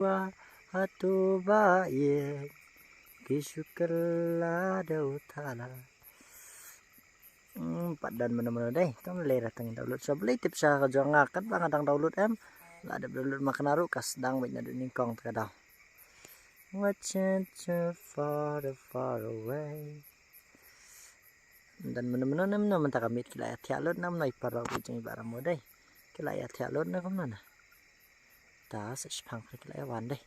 hatu baik kisukerla dautala padan mana-mana deh tong lera tang download so beli tips sa ngakat bang adang download la ada download maknaru kas dang banyak ningkong terkadang watching too far away dan mana-mana namna mentah kami kila tialot namna iparau ujung ibaram modai kila tialot na kumna ta sa spang kila wan deh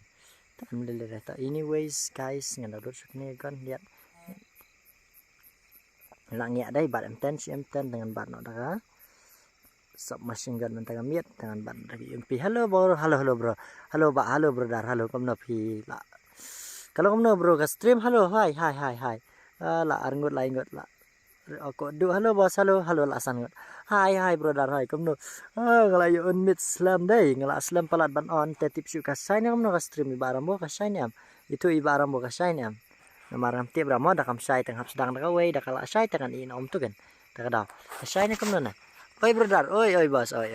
tam lele ta anyways guys ngana download ni kan lihat langnya dai bat M10 CM10 dengan bat no daga submachine gun mentah kami dengan bat lagi MP halo bro halo bro halo ba halo brother halo kumna pi la kalau kumna bro ka stream halo hai la arngot la ingot la aku du halo bos halo la san ngot hai brother hai kumno ngala yo on mid slam dai ngala slam palat ban on te tip su ka sign kumno ka stream ibaram bo ka sign am itu ibaram bo ka sign am namaram tiap ramo da kam sai tang hap sedang da way da kala sai tangan in om tu kan da kada sai ni kumno na oi brother oi bos oi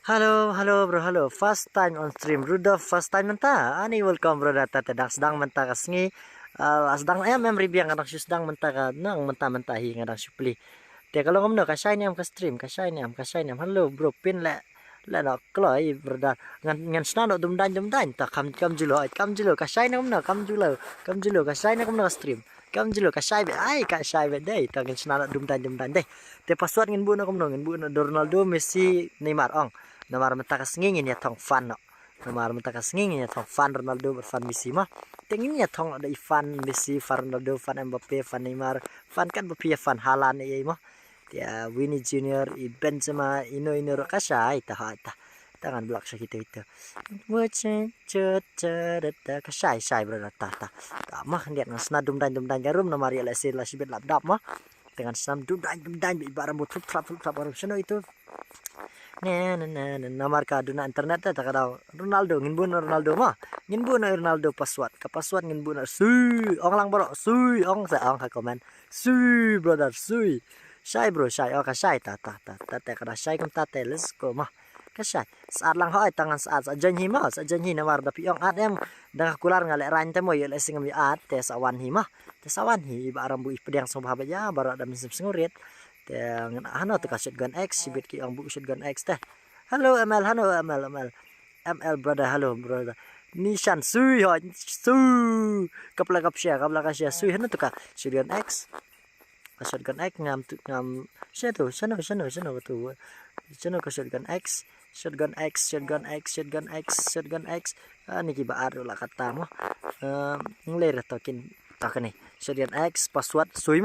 halo bro halo first time on stream Rudolf first time menta ani welcome brother ta sedang menta kasngi sedang memory biang kadang sedang menta ka nang menta hi kadang supli te kalau kamu ka shine am ka stream ka shine am halo bro pin la no kloi brother ngan snano dum dan ta kam julo ka shine am no kam julo ka shine am no stream kam julo ka shine ai ka shine dei ta ngan snano dum dan dei te password ngin bu no Ronaldo Messi Neymar ong nomor menta ka sngingin ya thong fan no nomor menta ka sngingin ya thong fan Ronaldo fan Messi mah tengin ya thong ada fan Messi fan Ronaldo fan Mbappe fan Neymar fan kan Mbappe fan Haaland ya mah dia Winnie Junior Benzema ino ka sai ta tangan blok sa kita itu watching cerita ka sai bro ta mah lihat ngan snadum dan jarum nomor ya lesi bet lapdap mah dengan sam dum dan ibarat mutup trap baru sono itu nomor kaduna internet ta kada Ronaldo ngin bu Ronaldo mah ngin bu Ronaldo password ngin bu sui ong lang bro sui ong sa ong ka komen sui brother sui sai bro sai ka sai ta kada sai kam ta let's go mah ka sai saat lang hoy tangan saat sa janji namar da piong at em da kular ngale ran te mo yel sing mi at te sawan hi mah te sawan hi baram bu ipedang so bahaba ya baru ada misim sengurit te ano te ka shotgun X sibit ki ang bu shotgun X teh halo ML ML brother halo brother nishan sui ho kapla kapsia sui hana tu ka shotgun X ngam tu sana tu sana ka shotgun X ni ki baar la kata mo ngler tokin takane shotgun X password sui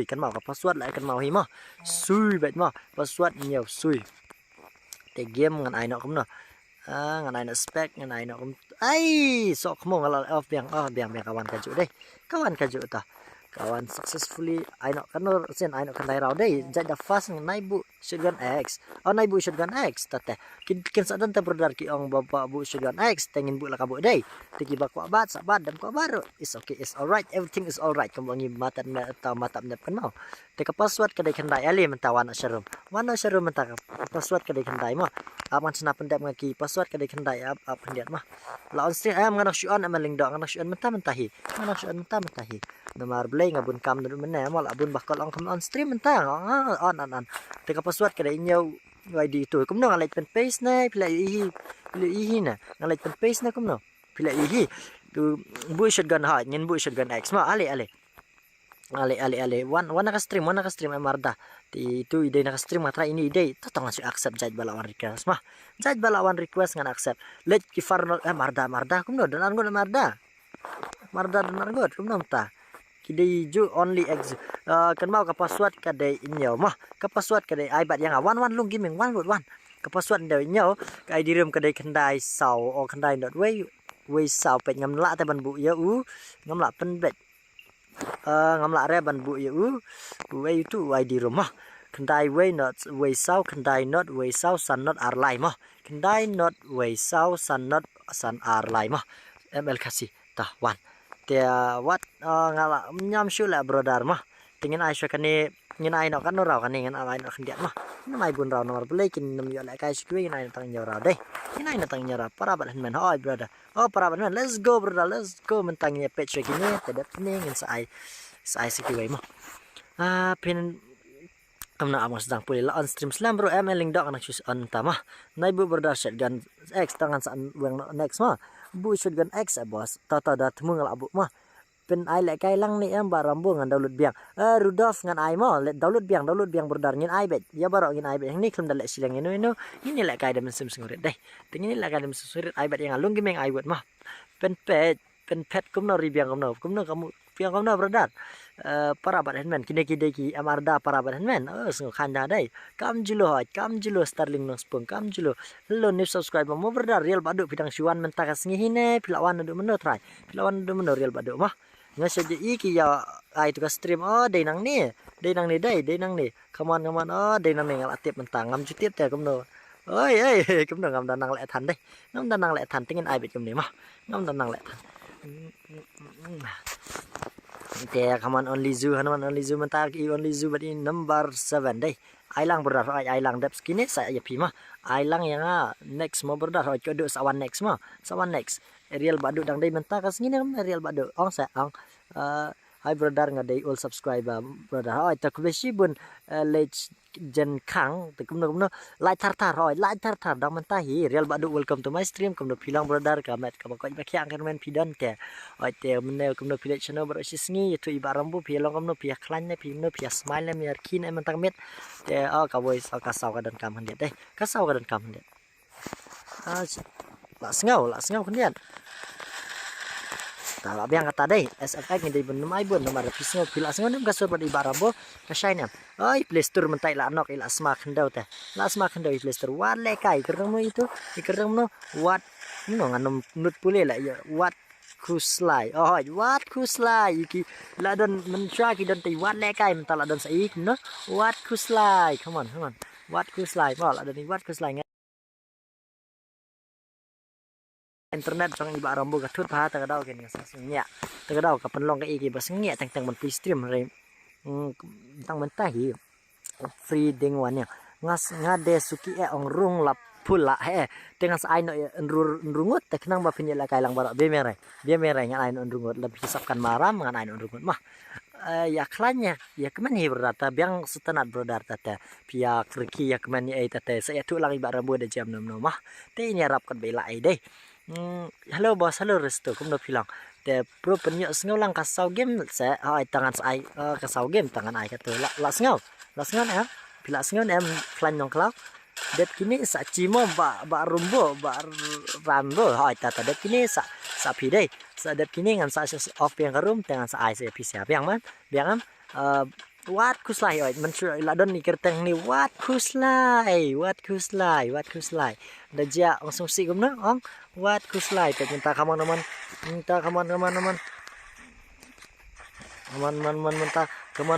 kan mau ka password la kan mau hi mo sui bet mo password nhiều sui te game ngan ai no kumno ngan ai no spec ngan ai no ai sok mo ngala off biang kawan kaju ta kawan successfully I know kan dai raw dai jada fast nai bu shotgun X tate kin sadan ta brother ki ong bapa bu shotgun X tengin bu la ka bu dai tiki ba ko bat sabat dam ko baru is okay is alright everything is alright kamu ngi mata na ta mata mnep kan mau te ka password ka dai kan dai ali mentawan sharum menta password ka dai kan dai ma aman sena pendap ngaki password ka dai kan dai up pendiat mah laon stream nganak shuan amaling dong nganak shuan mentahi nomor blay ngabun kam dulu mana mal abun bakal on stream mentang on teka password kada inyo ID itu kumno ngalai pen paste na pila ihi na ngalai pen paste na kumno pila ihi tu bu shotgun ngin bu shotgun X ma ale wana ka stream marda ti itu ide na ka stream matra ini ide to tong langsung accept jad balawan request ngan accept let ki farno marda kumno dan argon marda dan argon kumno ta kidai ju only ex kan mau ka password kadai inyo mah ka password kadai ai bat yang one lung gaming one ka password deu inyo ka ID room kadai khandai sau o khandai dot way sau pet ngam la ta ban bu ya ngam la pen bet ngam la re ban bu ya bu way tu ID room mah khandai way not way sau khandai not way sau san not ar lai mah khandai not way sau san not san ar lai mah ML kasih tah one te what ngala nyam shula brother mah tingin ai sya kani ngin ai no kan no rau kan ngin ai no kan dia mah namai bun rau nomor boleh kin nam yo lai kai sikui ngin ai tang nyora deh ngin ai tang nyora para bat men oi brother oh para bat men let's go brother let's go mentang ya page kini tidak pening ngin sai sikui mah pin kamna amos sedang pulih la on stream slam bro link dok anak sus on tama nai bu brother shotgun x tangan sa weng next mah bu shotgun x bos tata dat mung la bu mah pen ai lek kai lang ni em barambu ngan download biang Rudolf ngan ai mo let download biang berdar ngin ai bet ya baro ngin ai bet ni klem dalek silang ini lek kai dem sim singurit deh tingin lek kai dem singurit ai bet yang alung gimeng ai buat mah pen pet kumno ribiang kumno kamu biang kumno berdar para bat henmen kini ki amarda para bat henmen sengu khanda dai kam julo starling no spung kam julo hello ni subscribe mo berdar real badu pidang siwan mentakas ngihine pilawan adu meno try pilawan adu meno real badu mah ngasih je iki ya itu ka stream day nang ni come on oh day nang ni ngal atip mentang ngam jutip te kumno oi kumno ngam danang lek than deh ngam danang lek than tingin ai bet kumni mah ngam danang lek than te come on only zoo mentar ki only zoo but in number 7 deh ai lang berdar ai lang dep skini saya ya pi mah ai lang yang next mau berdar ko do sawan next real badu dang day mentah kas ngini real badu ong sa ang hi brother ngadai all subscriber brother hoi tak besi bun lech jen kang kumno like tar dang mentah hi real badu welcome to my stream kumno pilang brother kamet ka bakoi bakyang kan men pidan te oi te menel kumno pilet channel bro sisngi itu ibarambu pilong kumno pia klan ne pino pia smile ne kin e mentang met te ka boys ka saw ka dan kam handet deh ka saw ka dan kam handet la sngau kan dia tak biang kata deh SFX ni dia benum ai bun nomor pisau pila sngau nem kasur pada ibarambo kasai nem ai play store mentai la nok ila smak hendau teh la smak hendau play store wat lekai kereng mo itu kereng no wat no nganum nut pule la ya wat kuslai wat kuslai iki la don mensha ki don tai wat lekai mentala don sai no wat kuslai come on wat kuslai mo la don wat kuslai internet trong iba rambu ka thut pha ta dau ken sa singnya ta dau ka penlong ka iki ba singnya tang man free stream re tang man ta hi free ding wan ya ngas ngade suki ong rung lap pula dengan sa aino nrungut ta kenang ba pinya la kai lang bara be mere ngan aino nrungut lebih hisapkan maram ngan aino nrungut mah ya klanya ya kemen hi berata biang setenat brodar tata pia kriki ya kemen ai tata saya tu lang iba rambu de jam nom mah te ini harap kan bela ai deh hello bos hello resto kum do pilang te pro penyo sngo lang kasau game se ai tangan sai kasau game tangan ai ka tu la sngo ya pila sngo em flan nong klau det kini sa cimo ba rumbo ba rambo ai tata det kini sa pi dei sa det kini ngan sa off yang karum tangan sa ai se pi siap yang man biang wat kuslai oi mensur la don ni kerteng ni wat kuslai da ja ong sung si gumna ong wat kuslai te minta kaman aman minta kaman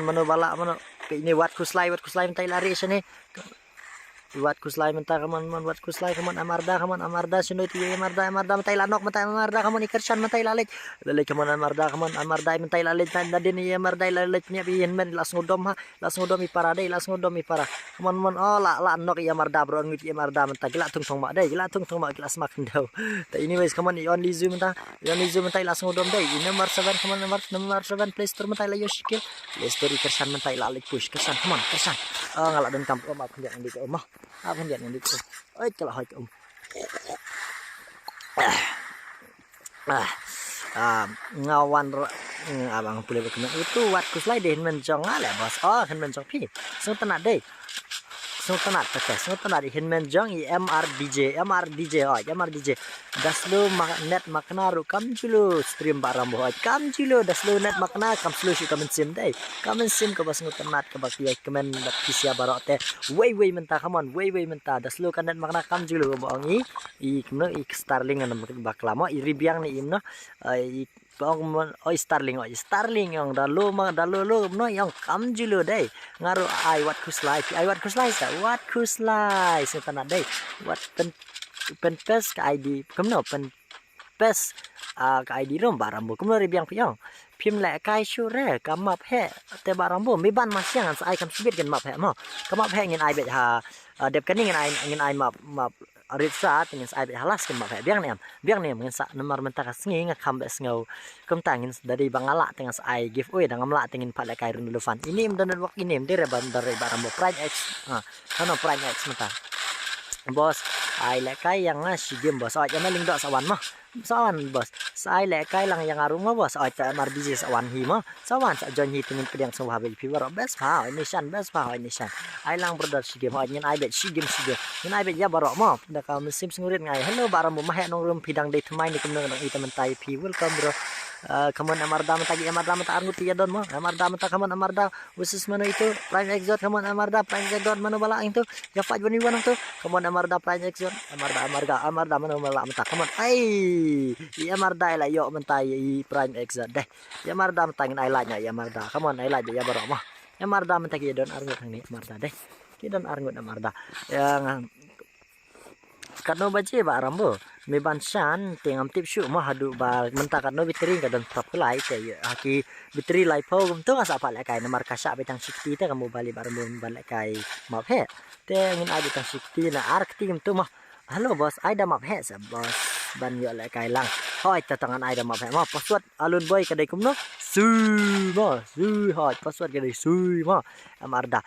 mano bala mano ini wat kuslai minta lari sini wat kuslai minta kaman wat kuslai kaman amarda sino itu amarda minta lanok minta amarda kaman ikersan minta lalit lalit kaman amarda minta lalit tanda din ya amarda lalit nya biyen men las ngodom ipara kaman la nok ya amarda bro ngit ya amarda minta gila tung mak gila smak ndau ta ini wes kaman only zoom minta las ngodom dai ini nomor 7 kaman nomor 7 play store minta la yoshikil play store ikersan minta lalit push kersan ngalak dan kampung mak pendian di rumah apa dia yang itu kalau hai ngawan abang boleh berkenan itu wat kuslai deh menjong ale bos kan menjong pi sung tenat deh sung tenat di menjong MRDJ daslu net makna ru kam julu stream baram boy kam julu daslu net makna kam slu shi kam sim deh kam sim ke bas tenat ke bas ya kemen kisia barok teh way mentah kaman way mentah daslu kan net makna kam julu bongi i kemno i starling an baklama i ribiang ni imno i bong starling yang dalu no yang kam julu deh ngaru ai wat kuslai sa wat kuslai setanat deh wat pen pes ka ID kemno pen pes ka ID rom barambo kemno ribiang piang พิมพ์แหละกายชูเร่กำมาแพะแต่บารัมโบไม่บ้านมาเสียงอันสายคำชีวิตกันมาแพะมั้งกำมาแพะเงินไอเบ็ดหาเด็บกันนี่เงินไอมาริษาเงินไอเบ็ดฮาลัสกันมาแพะเบี้ยงเนี่ยเงินสะน้ำมันตะกัสงี้งคำแบบเงาคำต่างเงินdari bangala dengan ai giveaway dengan melak dengan pak lekai relevan ini dan waktu ini dari baram prime x karena prime x mentah bos ai lekai yang ngasih game bos ai jangan link dok sawan mah sawan bos sai lekai lang yang arung mah bos ai tak mar busy sawan hi mah sawan sa join hi dengan pedang semua habis viewer best pa ini shan ai lang brother si game ai nyen ai bet si game nyen ai bet ya barok mah dah kau musim sengurit ngai hello baram mah he nong rum pidang date mai ni kemneng nang ita mentai pi welcome bro kaman amarda matagi amarda mata arngut ya don mah amarda mata kaman amarda khusus mana itu prime exot kaman amarda prime exot mana bala itu ya faj bani wan tu kaman amarda prime exot amarda mana bala mata kaman ai ya amarda la yo mentai prime exot deh ya amarda matangin ai lanya ya amarda kaman ai lanya ya barok mah ya amarda matagi don arngut hang ni amarda deh kidon arngut amarda yang kadno baje ba rambo me bansan tengam tip syu mah hadu ba menta kadno bitri kadon prap lai te aki bitri lai pho gum tu asa pa lai namar kasa betang sikti te kamu bali ba rambo balik kai map he te ngin ai betang sikti na arkti gum tu mah halo bos ai da map he sa bos ban yo lai kai lang hoi ta tangan ai da map he mah password alun boy kadai kum no su hoi password kadai su mah amarda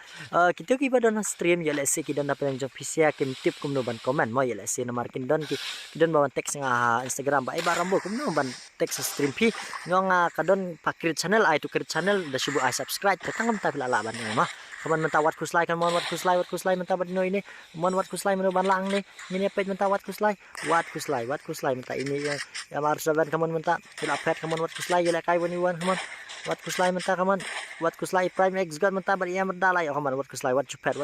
kita ki badon stream ya lese ki dan apa yang jong pisia kim tip kum no ban komen mo ya lese nomor kin don ki don bawan teks nga Instagram ba iba rambo kum no ban teks stream pi ngong kadon pakir channel ai tu kir channel da subu ai subscribe tetangam ta pila ban mah kaman menta wat kuslai kan mon wat kuslai menta bad no ini mon wat kuslai meno ban lang ni ini page menta wat kuslai menta ini ya mar saban kaman menta pila pet kaman wat kuslai ya kai wani wan kaman wat kuslai menta kaman wat kuslai prime x god menta bad ya merda lai kaman wat kuslai wat jupet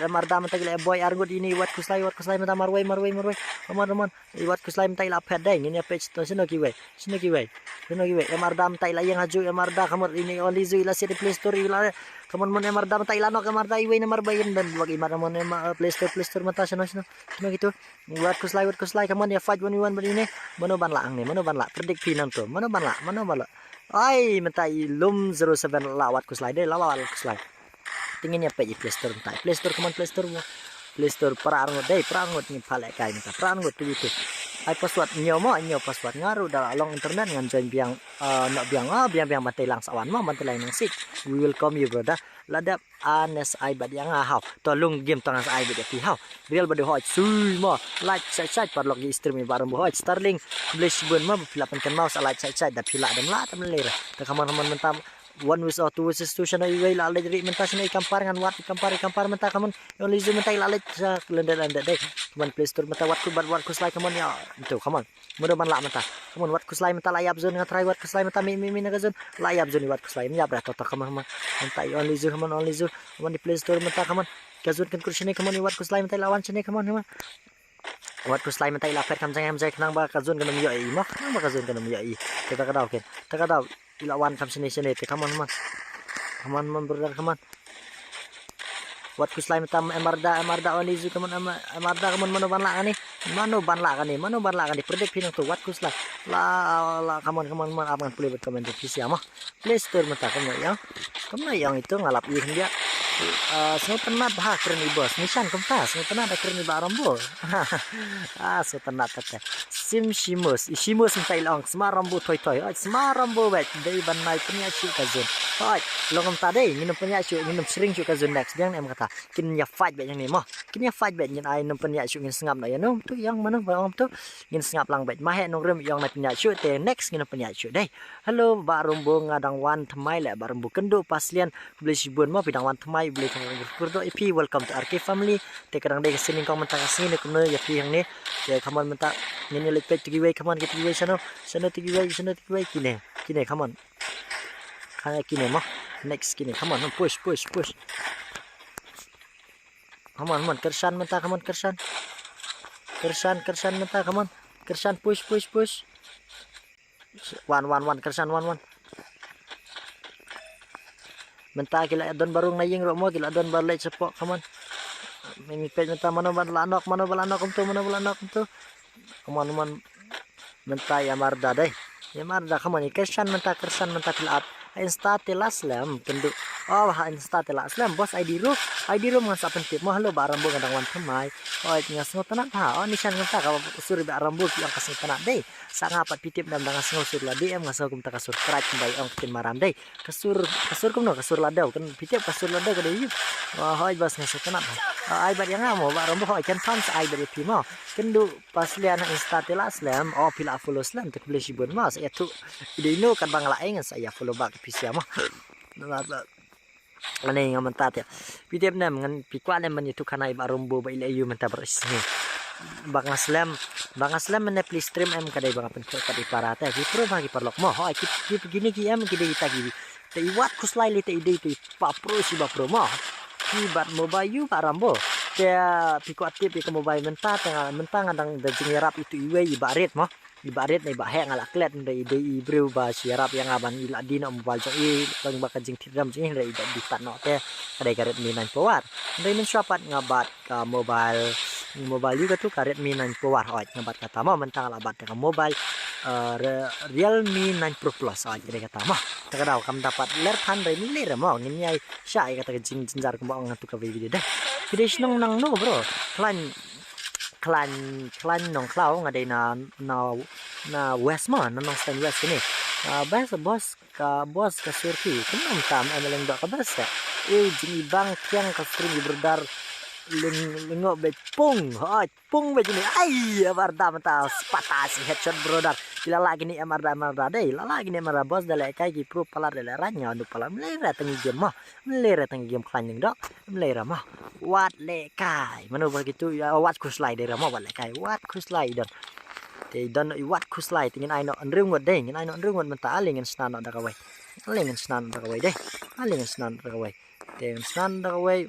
marda menta gila boy argut ini wat kuslai menta marwai kaman wat kuslai menta ila pet dai ini page to sino kiwe ya marda menta ila yang haju ya marda kaman ini only zu ila siri play store ila kaman mon emarda mata ilano kamarda iway na marbayin dan wag imara mon play store mata sino gitu wat kuslai kaman ya 511 begini mano banla ni mano banla predict pinan to mano banla ai mata ilum 07 la wat kuslai de la wat kuslai tingin ya page play store mata play store perangut ni phalai kai mata perangut tu ai password nyo password ngaru da long internet ngan join biang nak biang bantai lang sawan mah bantai lang nang sik we welcome you brother ladap anes ai bad yang hau to lung game tangan ai bad ti hau real bad hoi sui mah like sai par log stream bareng hoi starling blish bun mah pilapan kan mouse like sai da pila dan la tam lera ta kaman mentam 1 vs 2 vs 2 sana iway la ale dari menta sana ikampar ngan wat ikampar menta kaman only zoom menta la ale lenda dek kaman play store menta wat ku slide kaman ya itu kaman mudah ban la menta kaman wat ku slide menta layap zone ngan try wat ku slide menta mi na zone layap zone wat ku slide ya berata ta kaman menta only zoom kaman di play store menta kaman kazun kan kursine kaman wat ku slide menta lawan sini kaman wat ku slide menta ila fer kam jang kenang ba kazun kan mi ai mah kenang ba kazun kan mi ai kita kadau ilawan kam sini te kaman brother kaman wat ku slime tam emarda oni zu kaman emarda kaman mano ban la kani predict pinang tu wat ku slime la kaman aman play bet kaman tu siapa mah play store mata kaman yang itu ngalap ih dia semua tenat bah keren bos nisan kempas semua tenat ada keren barambo so tenat tete shimus mentai long semarambo toy semarambo bet dari banai punya cu kazun oi longam tadi minum punya cu minum sering cu kazun next yang em kata kin ya fight bet yang ni mah kin ya fight bet yang ai minum punya cu ngin sengap na ya no tu yang mana bang tu ngin sengap lang bet mah nong rem yang na punya cu te next ngin punya cu deh halo barumbo ngadang wan thmai le barumbo kendo paslian beli sibun mah pidang wan thmai beli kang kurdo ipi welcome to RK family te kadang deh kesini kau mentang kesini kumno ya pi yang ni ya kaman mentang ini lepet tigi way kaman kita way sana tigi way kine kaman kana kine mah next kine kaman push kaman kersan menta kaman kersan menta kaman kersan push one kersan one menta kila adon barung naying ro mo kila adon balai sepok kaman mimi pet menta mano balanok kumtu kaman menta ya marda deh ya marda kamu ni kersan mentah telat insta telas lem kenduk oh insta telas lem bos ID room ngasa pentip mah lo barambo kadang wan temai oh ngas ngotanat ha oh nisan ngata ka suri ba rambo ki ang kasing tanat dei sanga pat pitip dam dangas ngosur la em ngasa kum ta kasur krat bai ong tin maram dei kasur kum no kasur ladau kan pitip kasur ladau ka dei oh hoi bos ngasa tanat ai bat yang amo ba rambo hoi kan fans ai bari pimo kenduk pas liana insta telas lem oh pila follow lem tek beli sibun mas ya tu idino kan bang laeng saya follow back PC mah Ani nga mentat ya. Pidip na ngan pikwa na man itu kanay barumbo ba ilayu menta bersni. Bang aslam na please stream em kadai bang pen kadai parata ki pro bagi parlok mo. Ha ki begini ki em ki kita ki. Te iwat kuslai li te ide te pa pro si ba pro mo. Ki bat mobile barambo. Te pikwa tip ke mobile mentat mentang adang da jingerap itu iwe ibaret mo. Ibarat na ibahe nga laklet na ide ibrew ba siyarap yang aban ila di na mobile jong bang baka jing tiram jing ra ida di pat no te kadai karet mi 9 power ndai men syapat nga bat ka mobile juga tu karet mi 9 power oi nga bat kata mo mentang la bat ka mobile Realme 9 Pro Plus oi kadai kata mo takadaw kam dapat ler kan dai mi ler mo nginyai syai kata jing jinjar ko mo ngatu ka video deh video nang no bro klan nong klau ngadai na west mo nong stand west ini bos ka surti kenam tam emeleng dok ka bas jing ibang tiang ka string berdar lingo be pung be jini ai barda mata patas headshot brother kila lagi ni marda dei la lagi ni marda bos dale kai ki pro pala dale ranya nu pala melera tangi game klan ning dok melera mah wat le kai manu begitu ya wat ku slide dera mah wat le kai wat ku slide te don wat ku slide tingin ai no anrung wat dei ngin ai no anrung wat menta alingen snan da kawai alingen snan da kawai dei alingen snan da kawai te snan da kawai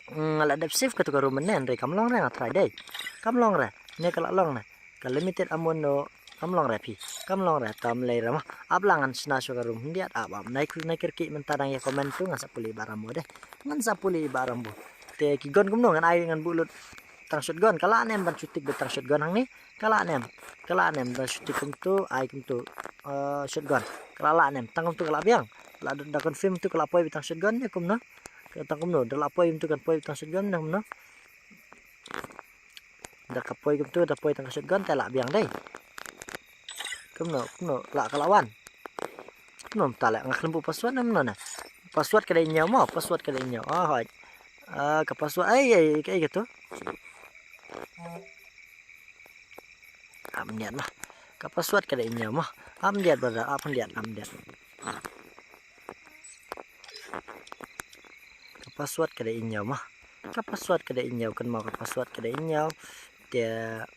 ngala dep save ka to ro menen re kamlong re ngatrai dei kamlong re ne kala long na ka limited amon no kamlong re pi kamlong re tam le ra ma ablangan sna so ka rum ndiat abam naik kirki mentadang ya komen tu ngasa puli baramo deh ngan sa puli baramo te ki gon kumno ngan ai ngan bulut tang shotgun kala nem ban cutik betang shotgun hang ni kala nem ban cutik kum tu ai kum tu shotgun kala nem tang kum tu kala biang la da confirm tu kala poi betang shotgun ya kum no tang kum no da la poi tu kan poi betang shotgun kum no da ka poi kum tu da poi tang shotgun ta la biang dei kum no la kalawan nom tala ngak lembu password nam nona password kada inyo mo password kada inyo hoi ka password ai gitu am lihat mah ka password kada inyo mo am lihat brother am lihat ka password kada inyo mah ka password kada inyo kan mau ka password kada inyo dia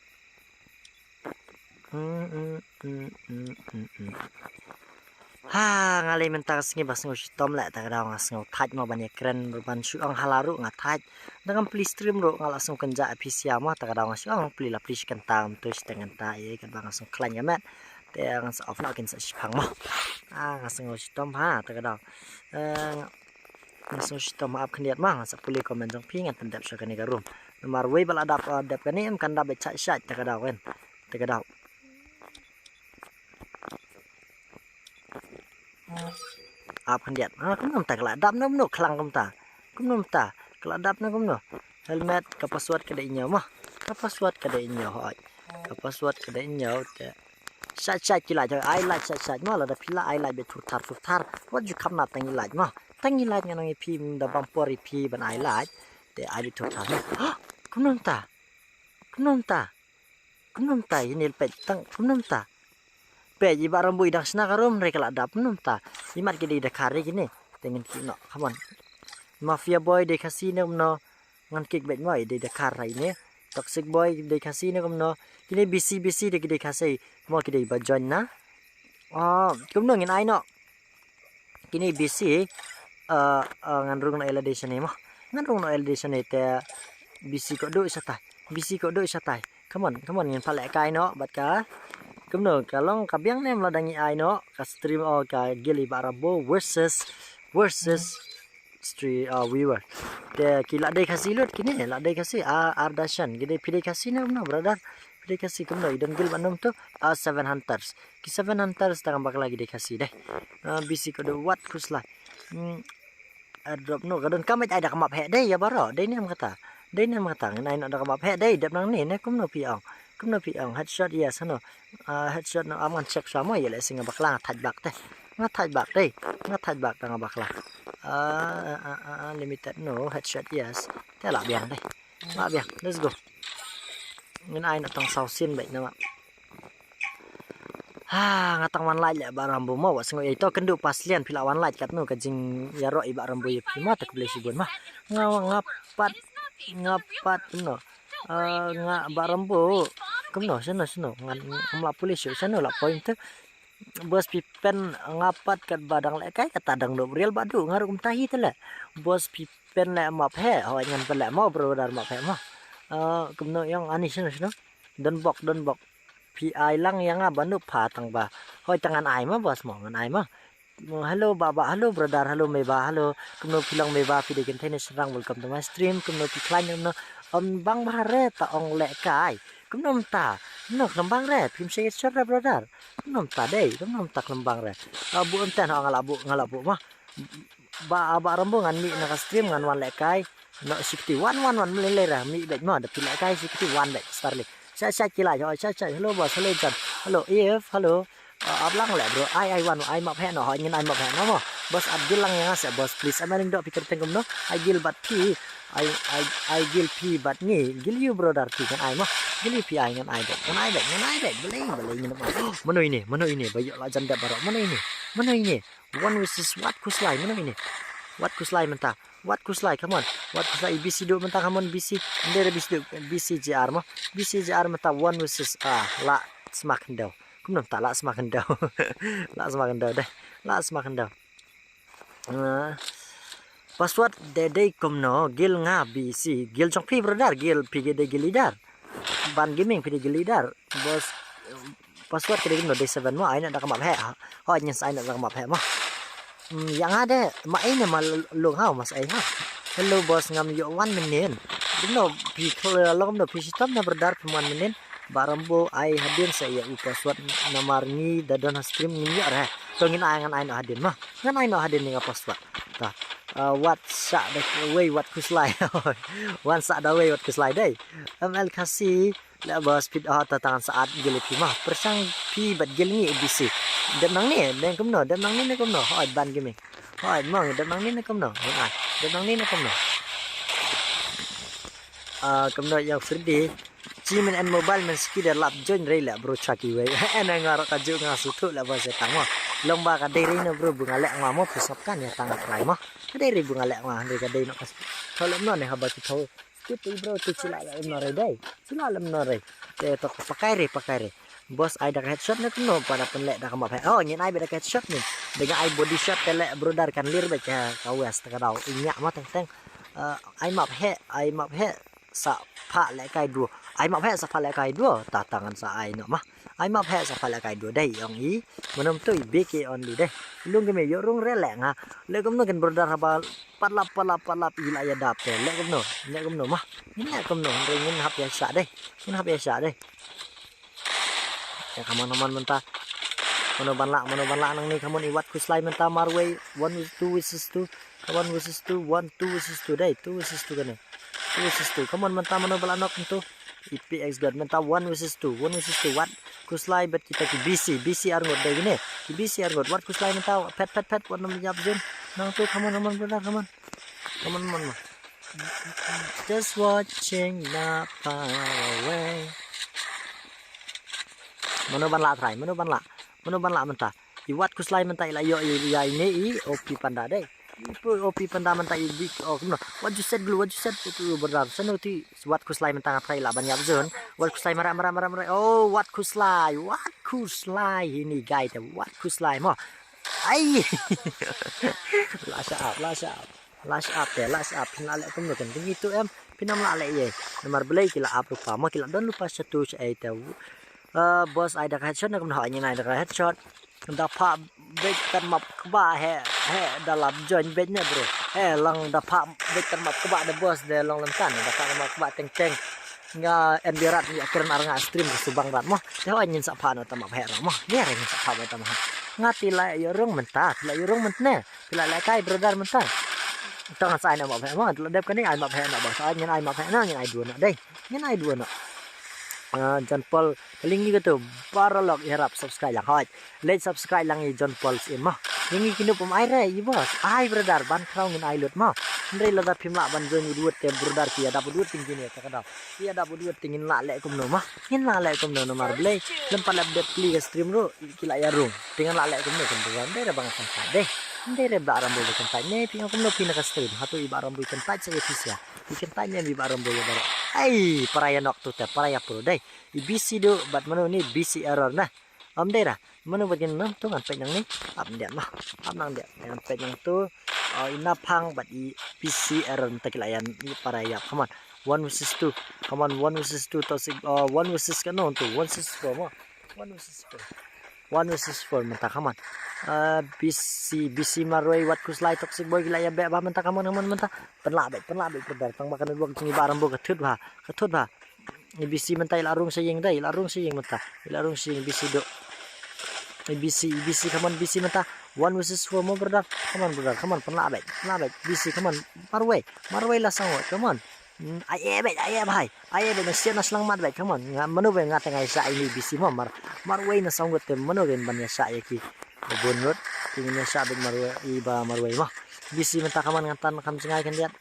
ngalai mentar singi bas ngau tom la ta kadang ngau thaj ma ban ekran ban su ang halaru nga thaj dengan please stream ro ngala sung kenja apisia ma ta kadang su ang pli la please kan tam tu stengan ta ye kan bang sung klan ya mat te ang sa off na kin sa sipang ma ngasung tom ha ta kadang ngasung tom ap khniat ma sa puli komen jong ping at dap sa kan ga room nomor we bal adap kan ni em kan dap chat ta kadang kan ta kadang ap handiat kum nom ta kala dap nom no khlang kum ta kala dap na kum no helmet ka password kada inyo mah ka password kada inyo hoi ka password kada inyo te sat kila jo ai like sat ma la da pila ai like be thar what you come na tangi like ma tangi like nang pi da bampori pi ban ai like te ai be thar kum nom ta ini pe tang kum nom ta pe ji barang bui dang sna karom re kala dap num ta imat ki de kare gini tengen ki no come on mafia boy de casino no ngan kick bet moi de kare ini toxic boy de casino kum no kini bc de kase mo ki de ba join na kum no ngin ai no kini bc ngan rung na elevation ni mo ngan rung na elevation ni te bc ko do satai come on ngin pale kai no bat ka kumno kalong kabyang nem ladangi ai no ka stream o ka gili barabo versus stream viewer te kila dei kasi lut kini la dei kasi ardashan gede pide kasi no brother dikasih kumno dan gil manum tu 7 hunters ki 7 hunters tangan bak lagi dikasih deh bisi kode what kuslah drop no kadon kamet ada kamap he deh ya baro deh ni kata ngai nak ada kamap he deh dap nang ni ne kumno piang headshot yes no headshot no aman check sama ya le singa baklang thaj bak teh ngathaj bak tangan baklang limited no headshot yes te la biang deh la biang let's go ngan ai nak tang sau sin bai na ngatang wan lai le barambu mo wa sengo ito kendu paslian pila wan lai kat no kajing ya ro iba rambu ye prima tak beli sibun mah ngapat no barambu kumno seno ngan amla polis seno la point bos pipen ngapat kat badang le kai kata dang do real badu ngarum tahi tele bos pipen le map he ho ngan pele mo bro dar map he mah kumno yang ani seno don bok PI lang yang banu pha tang ba hoi tangan ai ma bos mo ngan ai ma hello baba hello brother hello meba hello kumno pilang meba pi degen thene serang welcome to my stream kumno pi klein no bang bare ta ong le kai kumno ta no lembang re pim se share brother kumno ta dei kumno ta lembang re bu enten ho ngalabu mah ba rambo ngan mi na stream ngan wan le kai no 61 le ra mi bet mo da pi le kai 61 bet starli saya kila jo saya hello bos hello jan hello if hello ablang le bro ai wan ai map he no ho ngin ai map he no bos abdil lang yang asa bos please amaling do pikir tengum no I gil but p I gil p but ni gil you brother p kan ai mah gil p ai ngan ai bet beli ngin mano ini bayo la jan da baro mano ini one versus what kuslai mano ini what kuslai mentah what kuslai come on what kuslai bc do mentah come on bc ndere bc jr mah bc jr mentah one versus la semakin daw kumno ta la semakin daw password dede kumno gil nga bc gil jong pi brother gil pgd gilidar ban gaming pgd gilidar bos password kede kumno day 7 mo ai nak kamap he ho nyes ai nak kamap he mah yang ada mak ini malung hau mas ai ha hello bos ngam yo 1 minute no pi lom no pi sistem na berdar 1 minute barambo ai hadin saya password nomor ni dadon stream ni ya re to ngin ai ngan ai no hadin mah ngan ai no hadin ni password ta what sa the way what kuslai one sa the way what kuslai dai ml kasi la bos speed tangan saat gili pi mah persang pi bat gil ni abc dem nang ni dem kumno dem nang ni kumno hoi ban gaming hoi mong dem nang ni kumno hoi dem nang ni kumno kumno yang free Jimin and mobile men ski lap join rei la bro chaki we ana ngaro ka ju ngasu tu la bos tang mo lomba ka dei no bro bunga lek ngamo pusapkan ya tang kai mo ka dei bunga lek ngah dei ka dei no kas tholem no ne haba ki tho skip bro tu sila la no re dei sila lam no re te to pakai re bos ai dak headshot ne no pada penlek dak ma phe oh nyen ai be dak headshot ni dengan ai body shot tele brother kan lir be ka west ka dau inyak ma teng ai map he sa pha le kai du ai map he sa pha le kai du ta tangan sa ai no mah ai map he sa pha le kai du dai ong i monom tu bk only deh lung ke me yo rung re le nga le kom no kan brother haba palap ila ya dap te le kom no mah ni kom no ringin hap ya sa deh ya kaman mentah mono banla nang ni kamu iwat kuslai mentah marway 1 versus 2 1 versus 2 dai 2 versus 2 kan 2 versus 2 kamu mentah mono balanok tu IPX god mentah 1 versus 2 wat kuslai bet kita ki BC arngot dai gini BC arngot wat kuslai mentah pet wat nom jap jun nang tu kamu benar kamu just watching not far away Mano banla mentah. Iwat kuslai mentah ila yo ya ini opi panda deh. Opi panda mentah big kumno. What you said itu benar. Senuti wat kuslai mentah ngapai ila banyak zon. Wat kuslai marah. Oh wat kuslai ini guys. Wat kuslai mo. Ai. Lash up. Pinala kumno kan begitu pinam la ye. Nomor beli kila up lupa. Mo kila don lupa satu saya tahu. Bos ai dak headshot nak menho nyen ai dak headshot da pa bet kan map kba he dalam join bet ne bro lang da pa bet kan map kba de bos de long lam kan da pa map kba teng nga endirat ni akran aranga stream subang rat mo te ho nyin sa phano tama phe ra mo ne re nyin sa phano tama nga tila yo rong menta tila yo rong mentne tila la kai brother menta tang sai na mo phe mo tila dep kani ai ma phe na ba sa nyin ai ma phe na nyin ai du na dei nyin ai du na John Paul kaling ni gitu paralog harap subscribe lang hot let subscribe lang ni John Paul in mo yung kinu pum ai re i boss ai brother ban kraung in ai lut mo ndre la da phimla ban jo ni duot te brother ki ada duot ting ni ka kada ki ada duot ting la le kum no ma in la le kum no mar blay lem pala update kli ga stream ro kila ya rung ting la le kum no kan tuan de bang kan ta de ndre ba aram bo kan ta ne ping kum no pina ka stream hatu i baram bo kan ta sa efisia ikan tanya di baram bo ya bar ai paraya nok tu te paraya pro dai ibisi do bat mano ni bisi error nah am dera mano bagian nam tu kan penyang ni am dia mah am nang dia yang penyang tu ina pang bat i bisi error takilayan ni paraya come on 1 versus 2 come on 1 versus 2 tosik 1 versus kan no tu 1 versus 4 mo 1 versus 4 1 versus 4 menta come on bisi marway wat kuslai toxic boy gila ya be ba menta come on menta penla be pedar tang makan buang sini baram bo kathut ba ni bisi mentai larung saying dai larung saying menta larung saying bisi do bisi come on bisi menta 1 versus 4 mo brother come on penla be bisi come on marway la sangot come on ai be nasian naslang mat be come on manu be ngat ngai sa ini bisi mo marway na sangot te manu gen ban ya sa yaki bonrot tingin sa be marway mo bisi menta come on ngatan kam sengai kan lihat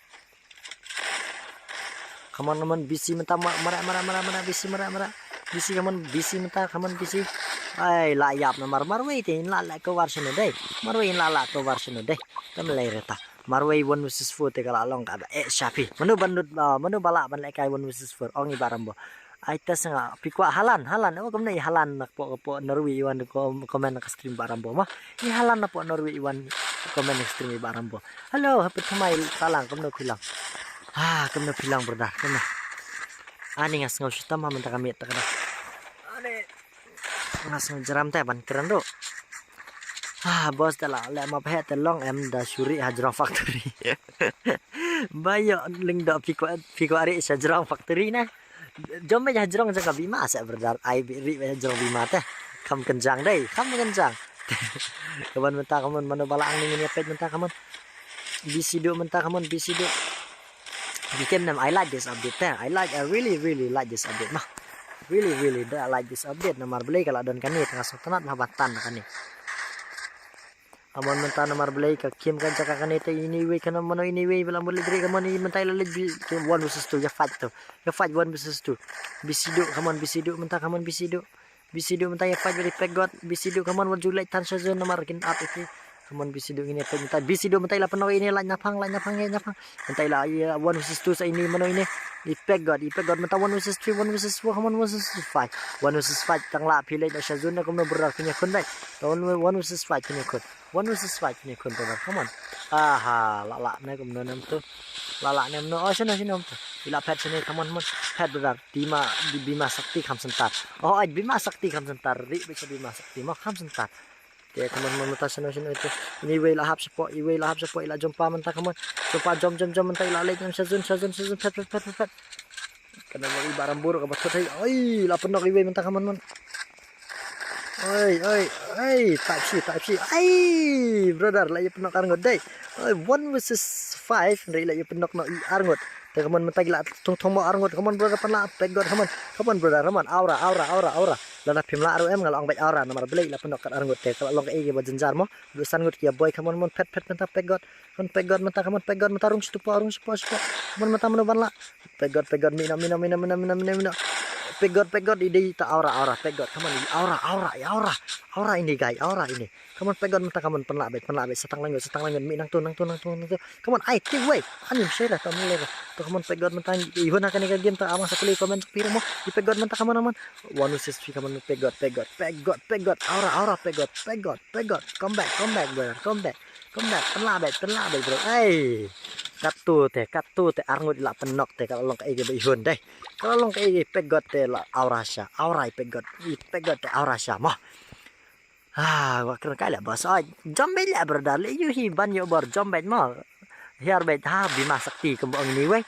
come on naman bisi menta mara bisi mara bisi come on bisi menta come on bisi ai layap na marway te in la ko version dai marway in la ko version dai kam lai reta marway 1 versus 4 te kala long ka shafi manu bala ban lai kai 1 versus 4 ong ibarambo ai tas nga pikwa halan o kam nei halan nak po norway iwan ko comment nak stream barambo ma ni halan na po norway iwan comment nak stream barambo halo hapit thamai talang kam no pilang kam no pilang brother kam na ani ngas ngau sita ma menta kami ta kana ani ngas jaram te ban keren do bos tala le ma phe te long em da suri hajrong factory bayo ling da piko ari sa hajrong factory na jom me hajrong jang bima sa brother ai ri hajrong bima te kam kenjang dai kam kenjang kawan menta kaman mano balaang ning ni pet menta kaman bisido menta kaman bisido bikin nam I like this update I really like this update mah really I like this update nomor beli kalau don kan ni tengah sotanat mah batan kan ni amon menta nomor beli ka kim kan jaka kan itu ini we kan mano ini we bilang boleh diri kamu ni mentai lalit 1 versus 2 ya fight 1 versus 2 bisido kaman bisido menta kaman bisido menta ya fight dari pegot bisido kaman wajul like tan season nomor kin up itu kaman bisido ini menta bisido mentai la peno ini la nyapang mentai la 1 versus 2 sa ini mano ini pegot menta 1 versus 3 1 versus 4 kaman 1 versus 5 1 versus 5 tang la pilih da season na kaman berar punya kun dai 1 versus 5 punya kun 1 versus 5 punya kun berar kaman la na kum no nam tu la nam no sana om tu ila pet sini kaman pet berar bima sakti kam sentar aj bima sakti kam sentar ri bisa bima sakti mah kam sentar ya kaman memutas sana itu ini way lahap sepo ila jumpa menta kaman jumpa jom menta ila lek yang season pet kana bagi barang buruk ka batot ai la penok iwe menta kaman mon ai type C ai brother la penok arngot dai 1 versus 5 ndai la penok no arngot te kaman menta gila tong mo arngot kaman brother panla pegot kaman brother kaman aura lala pimla aru em ngalong baik aura nomor beli la penok arngot te kalau long ege bajenjar mo dusan ngut kia boy kaman mon pet menta pegot menta kaman pegot menta rung sepo kaman menta menoban la pegot mina pegot ide ta aura pegot kaman aura ini guys aura ini kaman pegot menta kaman penla bet setang langut minang tu kaman ai ti we anim share ta mule to kaman pegot menta ihon akan ka game ta amang sakali komen piro mo di pegot menta kaman 1 versus 3 kaman pegot aura pegot come back brother come back penla bet bro ai katu te arngut la penok te kalau long kaige ihon dai kalau long kaige pegot te la aura pegot te aura mah wakil kala bos jombet la brother le you hi ban yo bor jombet mo here bet bima sakti kembang ini we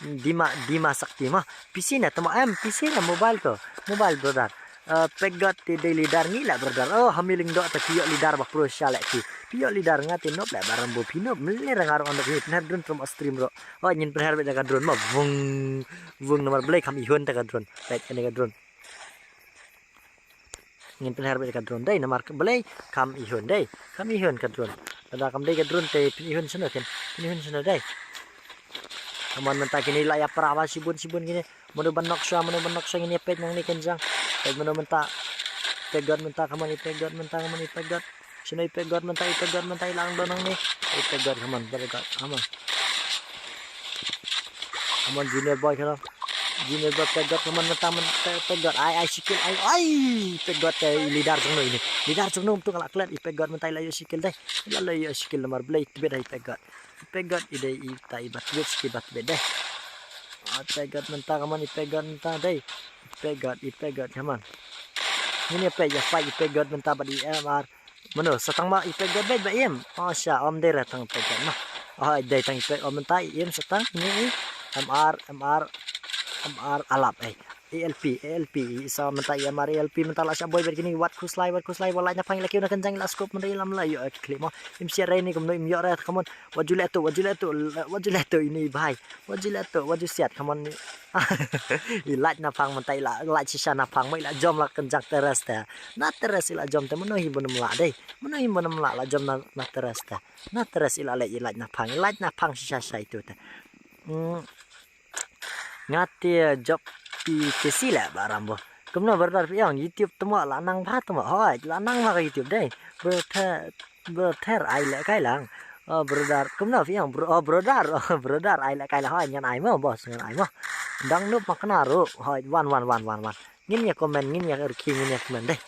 Dima sakti mah PC na tama PC na mobile brother pegot ti de lidar ni la brother hamiling do ta kiyo lidar bak pro shala ki kiyo lidar ngati nop la barang bo pino mele rangar on the nar drone from stream ro nyin perher be ka drone ma vung nomor blai kam ihun ta ka drone right ka drone nyin perher be ka drone dai nomor blai kam ihun ka drone ada kam dai ka drone te ihun sana kan ihun sana dai Aman mentah kini lah ya perawa sibun gini. Menu banok sya gini peg nang ni kenjang. Peg menu mentah pegot mentah kaman ipegot mentah kaman ipegot. Sino ipegot mentah ilang donang ni. Ipegot kaman pegot kaman. Kaman junior boy kalau. Junior boy pegot kaman mentah pegot. Ai sikil ai pegot lidar jengno ini. Lidar jengno tu kalau klat ipegot mentah layu sikil deh. Layu sikil nomor blade beda ipegot. Pegot ide ita ibat wit skibat beda. Pegot mentah kaman ipegot mentah deh. Ipegot kaman. Ini apa ya fight ipegot mentah badi MR. Mano setang ma ipegot bed ba em. Sya om dera tang pegot mah. Dai tang ipegot om mentah em setang ini MR alap ALP isa mentah MR ALP mentah la sya boy begini wat kuslai walanya panggil laki una kenjang la scope mendai lam la yo klik mo im siara ini kumno im yora kamon wajuleto ini bhai waju siat kamon ilat na pang mentah la sisa na pang mai la jom la kenjang teras ta na teras ila jom te meno hi bonum la dei meno hi bonum la jom na teras ta na teras ila le ilat na pang sisa itu ta ngati job pi kesila barambo kumno berdar yang YouTube temo lanang pha temo hoi lanang ma YouTube dai berter ai le kai lang berdar kumno yang berdar ai le kai la hoi nyan ai mo bos nyan ai mo dang nup makna ro hoi wan ngin ya komen ngin ya erki ngin ya komen dai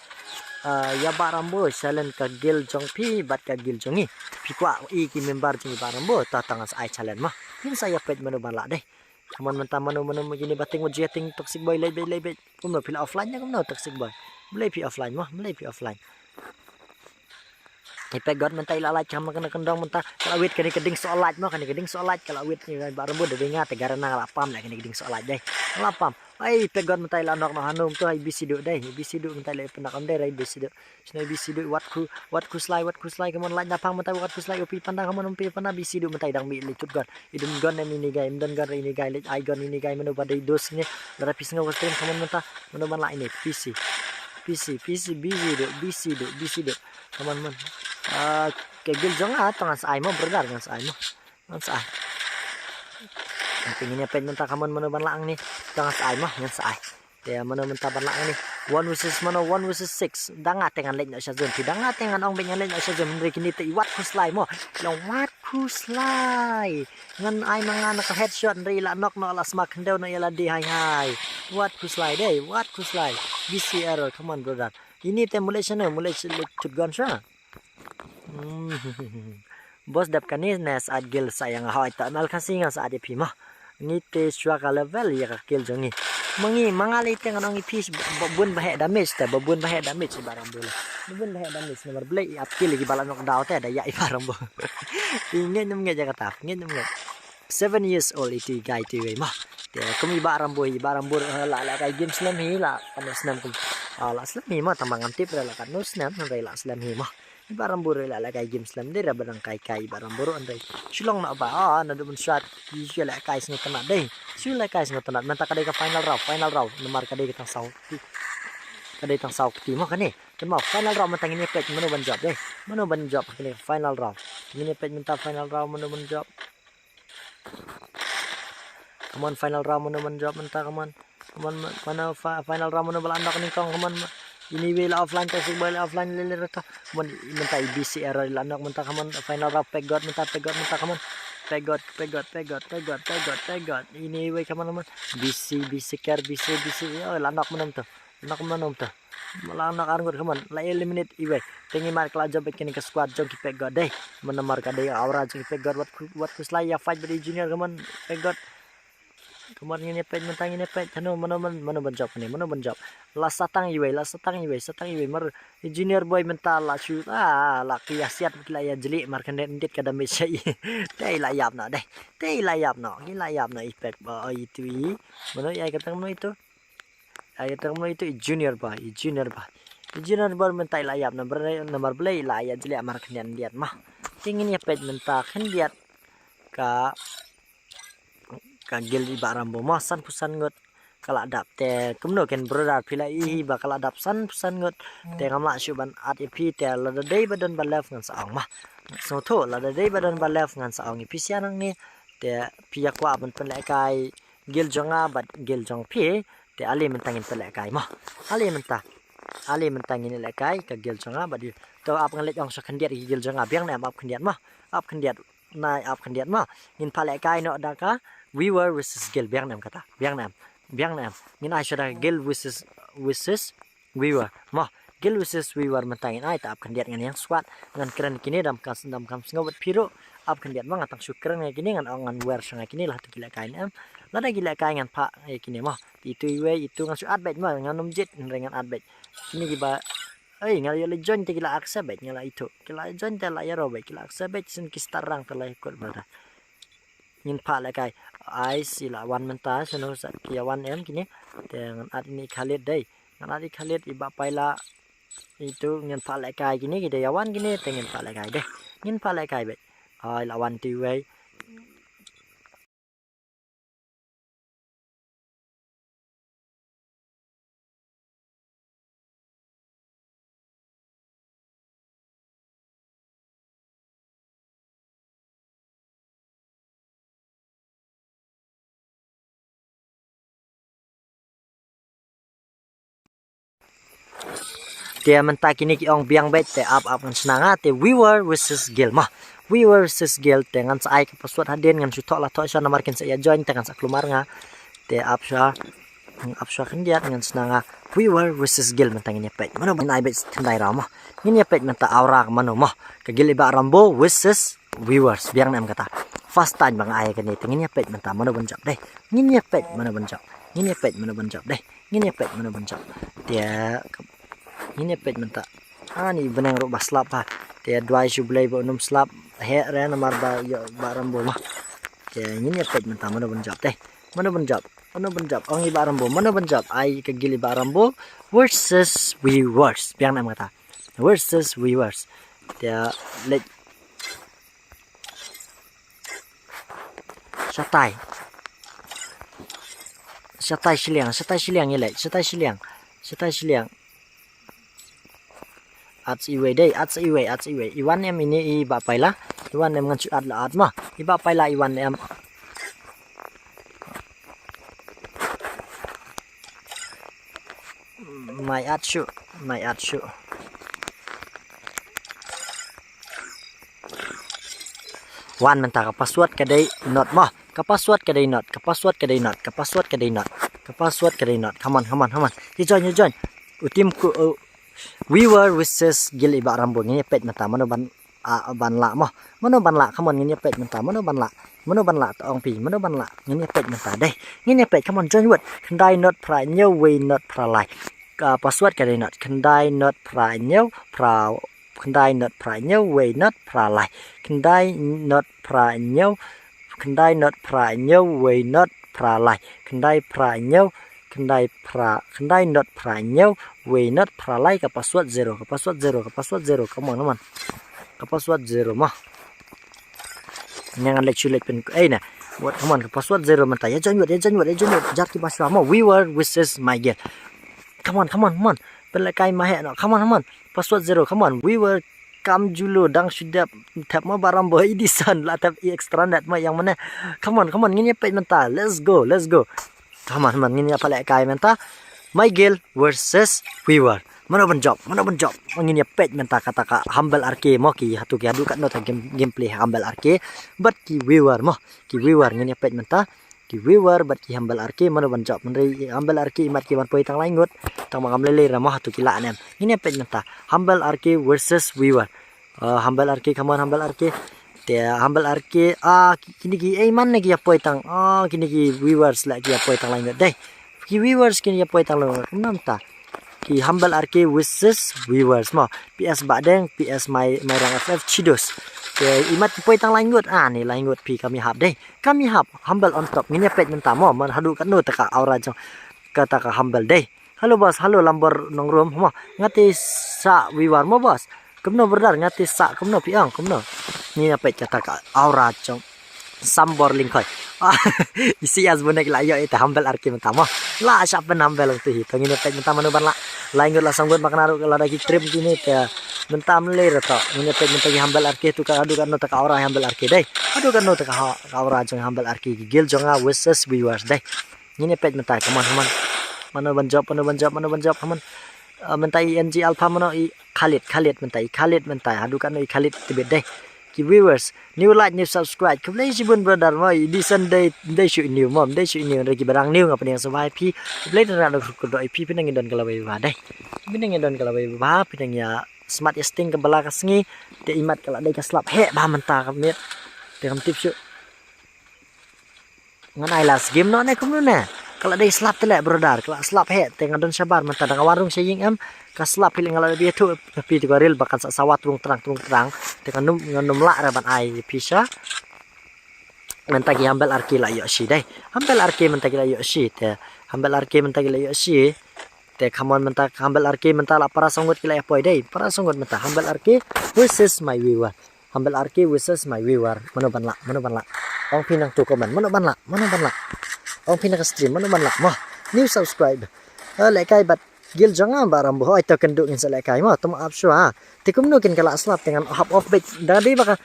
ya barambo challenge ka gil jong pi bat ka gil jongi pi kwa i ki member jing barambo ta tangas ai challenge ma hin saya pet menu bala dai Kaman mentah manu begini bating jetting toxic boy lebih kumno pila offline nya kumno toxic boy mulai pi offline ipegot mentah ila like kam kena kendong mentah kalau wit kani keding solat mah kani keding solat kalau wit ni barembu de dengar tegara nang lapam lah kani keding solat dai lapam ai pegot mentah ila nok no hanum tu ai bisidu dai bisidu mentah le penakam dai bisidu sini bisidu wat ku slide kaman like napang mentah wat ku slide upi pandang kaman umpi pana bisidu mentah dang mi licut gon idun gon ini gai imdan gon ini gai let ai gon ini gai menu badai dos ni dara pisnga wastrin kaman mentah menu man la ini PC bisidu kaman man kegil jong tengah sai mo berdar dengan sai mo ngan sai pengennya pen mentah kaman menu ban laang ni tengah sai mo ngan sai ya menu mentah ban laang ni 1 versus 6 danga tengan lek nak syazun danga tengan ong benyan lek nak syazun mendri kini te wat ku slai mo long wat ku slai ngan ai mangan ka headshot ri la nok no la smak ndeu no yala di hai wat ku slai deh wat ku slai BCR come on brother ini mulai cut gun sya bos dap kanis nes ad gil sayang hoi ta mal kasinga sa ade pima ni te swaka level ya ka kill jongi mangali tengan ongi fish bun bahe damage barang bola bun bahe damage nomor blay up kill lagi balan nok daw te ada ya barang bo ingin nem ngeja kata ingin nem 7 years old itu guy tu mah te kumi barang bo la kai game slam hi la panos nam kum la slam hi mah tambang antip la kan nos nam la slam hi mah barang buru la kai game slam dia barang kai barang buru andai silong nak ba na dum shot isi la kai sing kena dei sil la kai sing kena menta kadai ka final round nomor kadai kita sau ti mah kan ni kan mau final round menta ini page menu ban job ni final round ini page menta final round menu ban job come on final round menu ban job menta come on mana final round menu balan nak ni kong come on ini wala offline kasi boy offline lele to mon mentah BCR lanok mentah kaman final round pegot mentah kaman pegot ini way kaman man BC care BC lanok menom to malanok arngur kaman la eliminate iwe tengi mar kala job kini ke squad jog ki pegot deh menemar ka deh aura jog pegot wat kuslai ya fight beri junior kaman pegot Kemarin ini pet mentang ini pet hano mana banjap ni mana banjap la satang iwe mar junior boy mental la shoot la kiasiat kila ya jeli mar kan ndit kada mesai tei la yap na deh tei la yap na ni la yap na ipet ba itu mana ya kata mana itu ay kata mana itu junior boy mentai la yap na nomor play la ya jeli mar kan ndiat mah tingin ya pet mental kan diat ka gel di barambo masan pusan ngot kala dap te kumno ken brodar pila I ba kala dap san pusan ngot te ngama syuban at ipi te la dei badan balaf ngan saong mah so tho la dei badan balaf ngan saong ipi sianang ni te pia kwa ban pelek kai gel jonga bat gel jong pi te ali mentangin pelek kai mah ali mentangin lek kai ka gel jonga bat di to ap ngan lek ong sakandiat gel jonga biang na ap kandiat mah ap kandiat nai ap kandiat mah ngin pelek kai no daka we were versus gel biang nam kata biang nam ngin ai syada gel versus we were mah gel versus we were mentangin ai ta ap kandiat ngan yang swat ngan keren kini dam kam sngobat piro ap kandiat mah ngatang syukran ngai kini ngan ngan wer sanga kini lah tu gila kain am lada gila kain ngan pak kini mah itu iwe itu ngan su adbet mah ngan numjet ngan adbet kini giba ngal yo le join te gila aksa bet ngala itu gila join te la ya ro bet gila aksa bet sin kistarang telah ikut berada ngin pak la kai ai sila wan menta sono sa kia 1m kini dengan at ini Khalid dai ngan at Khalid iba paila itu ngin pak la kai kini kita yawan kini tengen pak la kai deh ngin pak la kai bet ai lawan tu wei dia mentah kini ki ong biang bet te up ngan senanga te we were versus gel mah we were versus gel dengan sai ke password haden ngan sutok la tok sana markin saya join dengan sak keluar nga te up sha kan dia dengan senanga we were versus gel mentah ini pet mana ban ai bet tendai ramah ini pet mentah aura mana mah ke gel iba rambo versus we were biang nam kata first time bang ai kan itu ini pet mentah mana banjap deh ini pet mana banjap deh ini pet mana banjap dia ini pet menta ani benang ro baslap ha te dwai shublai bo num slap he re namar ba barambo mah te ini pet menta mana banjap deh mana banjap ong i barambo mana banjap ai ke gili barambo versus we were biang nam kata versus we were te let satai shiliang ile satai shiliang ats iwe iwan em ini iba paila iwan em ngan cuat la atma iba paila iwan em my atshu wan mentah password kadai not mah password kadai not come on you join utim ku we were versus gil iba rambo ni pet mata mano ban la mah mano ban la come on ni pet mata mano ban la tong pi mano ban la ni pet mata deh ni pet come on join word kendai not pra new way not pra lai password kadai not kendai not pra new way not pra lai kendai not pra new way not pra lai kendai not pra new way not pra lai ka password zero come on ka password zero mah jangan lecture pen na buat come on ka password zero menta ya join jat ki basra mo we were versus my girl come on pelakai mahe no come on password zero come on we were kam julo dang sudah tap ma barang boy edition la tap extra net ma yang mana come on ngini pet menta let's go come on ngini apa lek kai menta my girl versus we were mana banjop ngini pet menta kata ka humble arke mo ki hatu ki adu kat no gameplay humble arke but ki we were ngini pet menta ki we were but ki humble arke mana banjop menri humble arke imat ki ban poi tang laingot tang magam lele ra mo hatu ki la nem ngini pet menta humble arke versus we were humble arke come on humble arke te humble arke kini ki man ne ki apoi tang kini ki viewers la ki apoi tang lain deh ki viewers kini apoi tang lo nam ta ki humble arke wishes viewers mo PS badeng PS my rang FF chidos te imat apoi tang lain gut ni lain gut pi kami hap deh kami hap humble on top ngini pet mentah mo man hadu kan no taka aura jong kata ka humble deh halo bos halo lambor nongrom mo ngati sa viewer mo bos kumno berdar ngati sa kumno piang kumno ni apa kata ka aura chong sambor lingkoi isi as bonek la yo itu humble arki mentamo la siapa humble tu hi tangin apa mentamo no ban la lain la sanggot maknaru la dagi trip ini te mentam le reto ni apa mentagi humble arki tu ka adu kan no ta aura humble arki dai adu kan no ta aura chong humble arki gil jonga wishes viewers dai ni apa mentai teman-teman mana banjab teman mentai NG Alpha mano i Khalid mentai adu kan no i Khalid tibet dai ki viewers new like new subscribe kumlei sibun brother moi di Sunday day shoot new mom day shoot new regi barang new ngapa yang survive pi kumlei dan ku do pi pinang don kala bai ba dai pinang don kala bai ba pinang ya smart sting ke bala kasngi te imat kala dai ka slap he ba menta ka met te kam tip shoot nganai last game no ne kumno ne kala dai slap telek brother kala slap he te ngadon sabar menta dang warung saying am ka slap piling ala dia tu tapi tu real bakan sawat terang dengan num la raban ai pisha mentagi hambal arki la yo si dai hambal arki mentagi la yo si te hambal arki mentagi la yo si te kamon mentag hambal arki mentala para songot kila apoi dai para songot menta hambal arki versus my viewer hambal arki versus my viewer mano ban la ong pinang tu komen mano ban la ong pinang stream mano ban la mah new subscribe like kai bat gil jangan barang boh itu kenduk in selekai mah tu maaf syua tikum nukin kala slap dengan half of bait dadi baka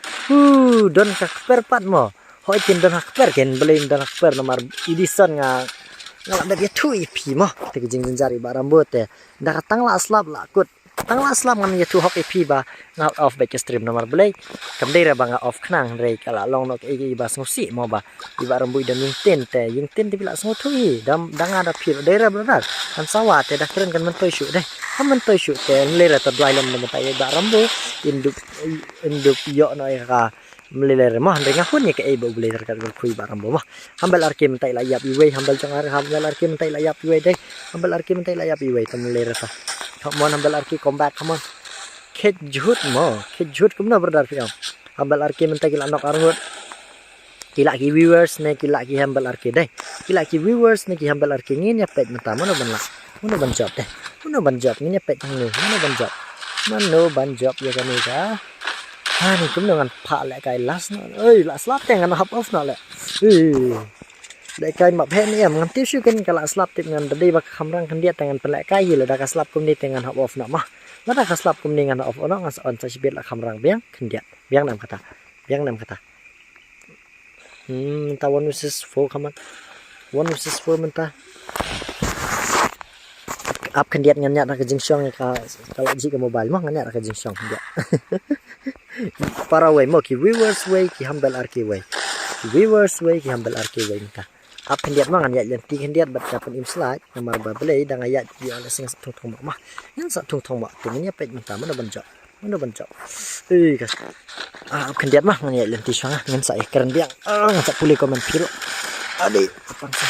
don kakper pat mo hoi kin don kakper ken beli don kakper nomor edison nga ngala dia tu ip mah tik jing jari barang boh te dah katang la slap la kut tang la slap ngan ya tu hok ip ba nga off bait stream nomor beli kamdai ra banga off knang rei kala long nok i bas ngusi mo ba i barang boh dan yung tin dibila ngutui dam ada pir daerah benar kan sawat te dah keren kan mentoi syuk deh kan mentoi syuk te lera ta dwailam ne mentai ba rambo induk yo no ka melelere mah dengan hun ya ke ibu boleh terkat kui ba rambo mah hambal arki mentai la yap iwe hambal jangar hambal arki mentai la yap iwe deh hambal arki mentai la yap iwe tam lera ta come on hambal arki come back come on kejut kumna berdar fiam hambal arki mentai la nok arngut kila ki viewers ne kila ki hambal arki deh kila ki viewers ne ki hambal arki ngin ya pet menta mana ban job deh mana ban job ngin ya pet ni mana ban job ya kami ka ni kum dengan pak lek kai las no las lap tengan hap off no lek lek kai map he ni am ngam tiu syu kan kala slap tip ngan dei bak khamrang kan dia tengan pelek kai le da ka slap kum ni tengan hap off no mah lada ka slap kum ni ngan off ono ngas on sa sibet la khamrang biang kan dia biang nam kata minta 1 versus 4 kaman 1 versus 4 minta up kendiat nganyak nak jingsong ka kalau jika mobile mah nganyak nak jingsong dia para way mo ki viewers way ki hambal arki way minta up kendiat mah nganyak lenti kendiat bat kapun im slide nomor babelai dang ayat dia ala sing tung mah yang sak tung mah tingnya pet minta mana banjok guys kendiat mah nganyak lenti sanga ngan sa keren biang ngak pulih komen piro ade apang sa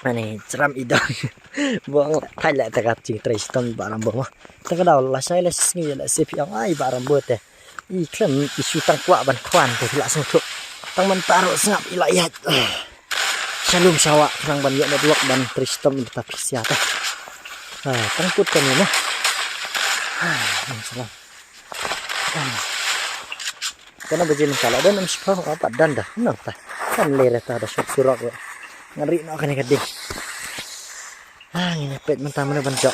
Mane ceram idang buang thay lại ta gặp chỉ trai stom barang boh ta ka daw la sai la singi la sepi ang ai barang boh te i klem isu tang kwa ban kwan te la sung thuk tang man taro sngap ilayat shalom sawa nang ban ya network ban trai stom ta pisia ta tang put kan ni mah salam kana bejin kala dan am sipa apa dan dah nang ta kan lere ta da surak ya ngeri nak kena keding ini pet mentah mana banjok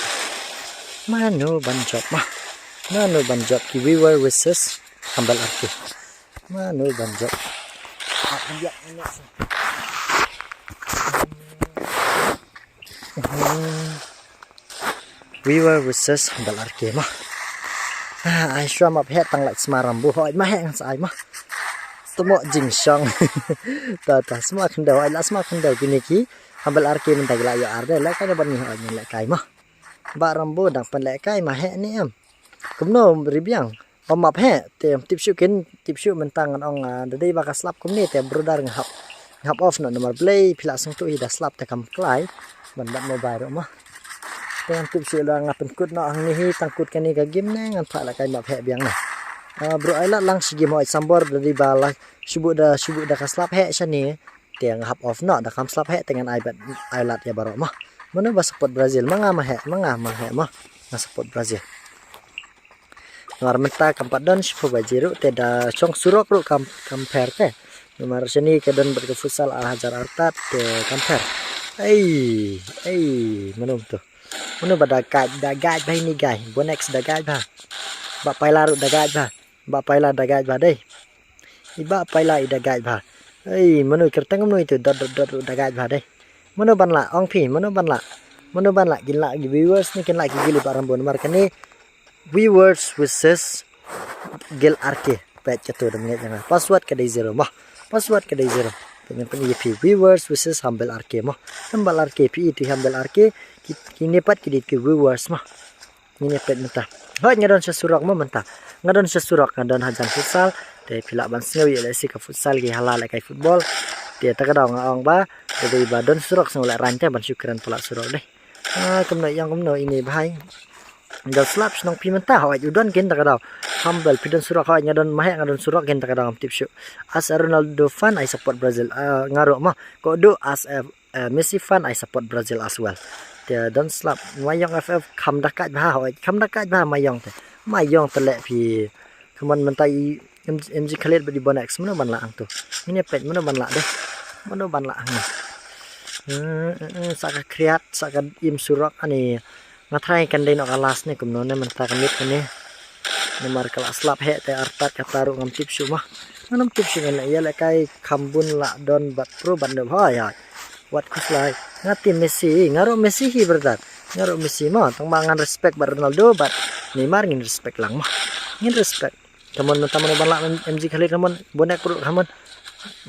mano banjok ki viewer versus hambal arki mano banjok viewer versus hambal arki mah ai syam ap het tang lak semaram bu hoi mah heng sai mah semua jingsong tata semua kendau ai la semua kendau kini ki hambal arki mentagi la ya arde la kai ban ni hoi ni la kai mah ba rambo dang pan le kai ma he ni am kum no ribiang om map he te tipsu mentang ong dei ba ka slap kum ni te brother ngap off no nomor play pila sang tu ida slap te kam klai ban bat mobile ro ma te tipsu la ngapen kut no ang ni hi tangkut kan ni ka game ne ngan pha la kai map he biang na bro ai la lang sige mo sambor dei ba la subu da ka slap he sani te ngap off no da kam slap he tengan ai bat ai lat ya baro ma mana ba support Brazil manga ma he ma na support Brazil ngar menta kampat don sipo bajiru te da chong surok ru compare te nomor seni ke don berke futsal al hajar artat te compare manum tu mana ba da gaj ba ini gai bonex da gaj ba paila ru da gaj ba paila da gaj ba dei iba paila ida gaj ba manu kertang manu itu da gaj ba dei mano ban la ong phi mano ban la gin la viewers ni ken la gili barang bon mar kani viewers versus gel arke pet chatur menit jangan password ke dei zero mah password ke dei zero dengan pen ip viewers versus humble arke mah humble arke pi itu humble arke kini pat kidit ke viewers mah ini pet mentah ho ngadon sesurak mah mentah ngadon sesurak ngadon hajan futsal de pila ban sngawi le si ka futsal ge halal kai football dia tak ada orang ba dari badan surak semula rantai ban syukuran pula surak deh kemna yang kemna ini bahai gal slap senang pimenta hawai udon gen tak ada humble pidon surak hawai ngadon mahek ngadon surak gen tak ada tip shoot as a Ronaldo fan I support Brazil ngarok mah ko do as a Messi fan I support Brazil as well dia don slap mayong FF kam dakat bah hawai kam dakat bah mayong telek pi keman mentai MG Khalid di bonex mana ban la ang tu ini pet mana ban la deh mana ban la ang saka kriat saka im surak ani ngatrai kan dei no kelas ni kumno ne menta kamit ni nomor kelas lap he te artat kataru ngam tip su mah ngam tip su ngala ya la kai khambun la don bat pro ban de ya wat kuslai ngati Messi ngaro Messi hi berdat ngaro Messi mah tong mangan respect bar Ronaldo bat Neymar ngin respect lang mah ngin respect teman balak MG Khalid teman bonek perut teman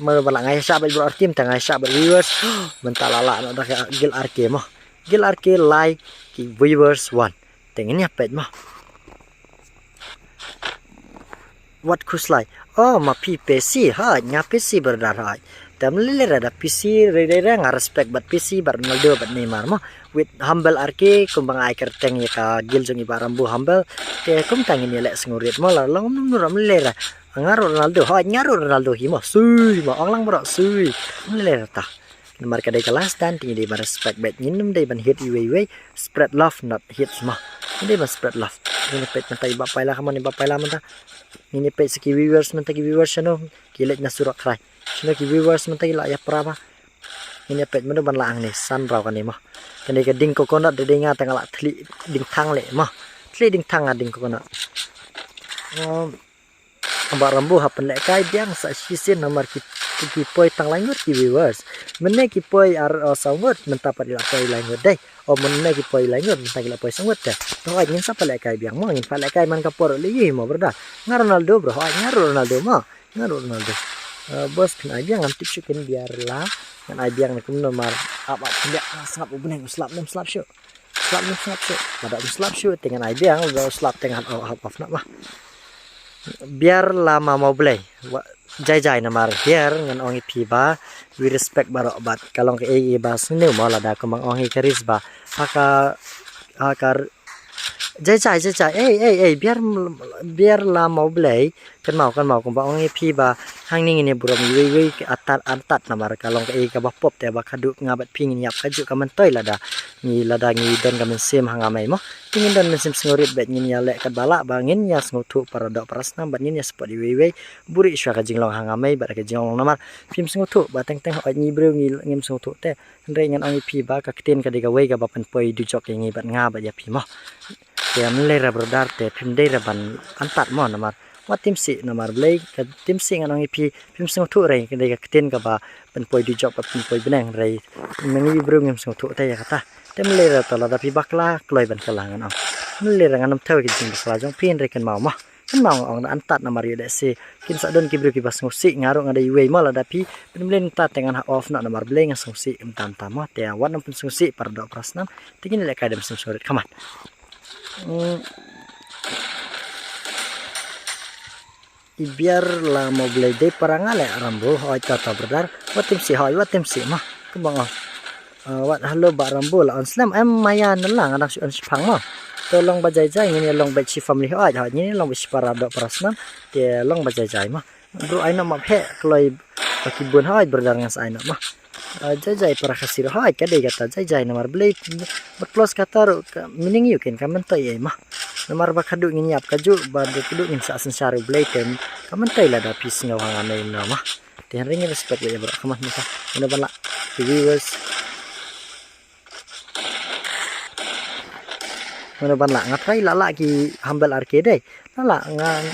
balak ngai sahabat bro tim tengah sahabat viewers mentalala nak dah gil arke like ki viewers one tengen ya pet mah what kuslai ma PC ha nya PC berdarah tam lele ada PC reda ngar respect bat PC bar Ronaldo bat Neymar mah with humble arke kumbang ai kerteng ya ka gil jong ibarambu humble te kum tangin ya lek sengurit malah long nuram lele ngaro Ronaldo ha nyaro Ronaldo hi mah sui mah orang lang bro sui lele ta nomor kadai kelas dan tinggi di respect bat nginum dei ban hit iwe spread love not hits mah ini ban spread love ini pet mentai bapai lah kamu ni bapai lah mentah ini pet seki viewers mentah ki viewers no kilet na surak krai sino ki viewers mentah la ya praba ini pet menu ban laang ni san raw kan ni mah kani ka ding coconut de nga tang la thli ding thang le mah thli ding thang ding coconut ambar rambu hapen le kai biang sa sisin nomor ki poi tang langut ki viewers menne ki poi ar sangut mentah pat la poi langut dai menne ki poi langut mentah la poi sangut dah to ai ngin sa pa le kai biang mo ngin pa le kai man ka por le yi mo berda ngar Ronaldo bro ai ngar Ronaldo mah ngar Ronaldo bos kan ai biang am tip syukin biar lah kan ai biang ni kum nomor apa tidak slap ubneng slap show pada slap show dengan ai biang lo slap tengah half of nak mah biar lama mau play jai namar biar ngan ongi piba we respect barok bat kalong ke ba sene mala da kemang ongi keris ba hakar jai biar la mau play kan mau kumba ongi piba hang ning ini buram we atat namar kalong ke ka ba pop te ba kaduk ngabat pingin yap kaju ka mentoi lada ni don ka mensim hang amai mo pingin don mensim sengurit bet ngin ya lek ka balak bangin ya sengutu paradok parasna bat ngin ya spot di we buri swa ka jinglong hang amai ba ka jinglong namar film sengutu ba teng oi ni bro ngim sengutu te ndre ngan ongi piba ka ktin ka diga we ka ba pen poi du jok ngi bat nga ba ya pi mo te amlera brodar te film dei ban antat mo namar wat tim si nomor blay ke tim si ngan ongi pi film sengutu rei ke diga ktin ka ba pen poi du jok ka pen poi beneng rei mengi bro ngim sengutu te ya kata tem lera tola da pi bakla kloi ban kalangan am lera nganam thau ki jing bakla jong pin rei kan mau mah kan mau ong antat na mari lesi kin sa don kibru kibas ngusi ngaro ngada iwe mal ada pi penblen ta tengan off na mar bleng ngusi entam tama te wan pun ngusi par do prasnam tingin le kadem surit kaman biar lah mau beli de parangale rambu hoi tata berdar watim si hoi watim si mah kembang wat halo ba rambu la on slam mayan lang anak on sipang mah tolong bajai-jai ini long baik si family hoi ini long bisi para do prasnam dia long bajai-jai mah bro aina mah he kloi bakibun hoi berdar ngas aina mah jai-jai para kasir hoi kade kata jai-jai nomor beli berplos kata mining yukin kamen toy mah nomor bakadu ngin yap kaju badu kudu ngin sa asen syaru beli tem kamen toy lah da pis ngawang anai mah dia ringi respect ya bro kaman mah mana bala viewers mana bala ngatai lala ki humble arcade lala ngang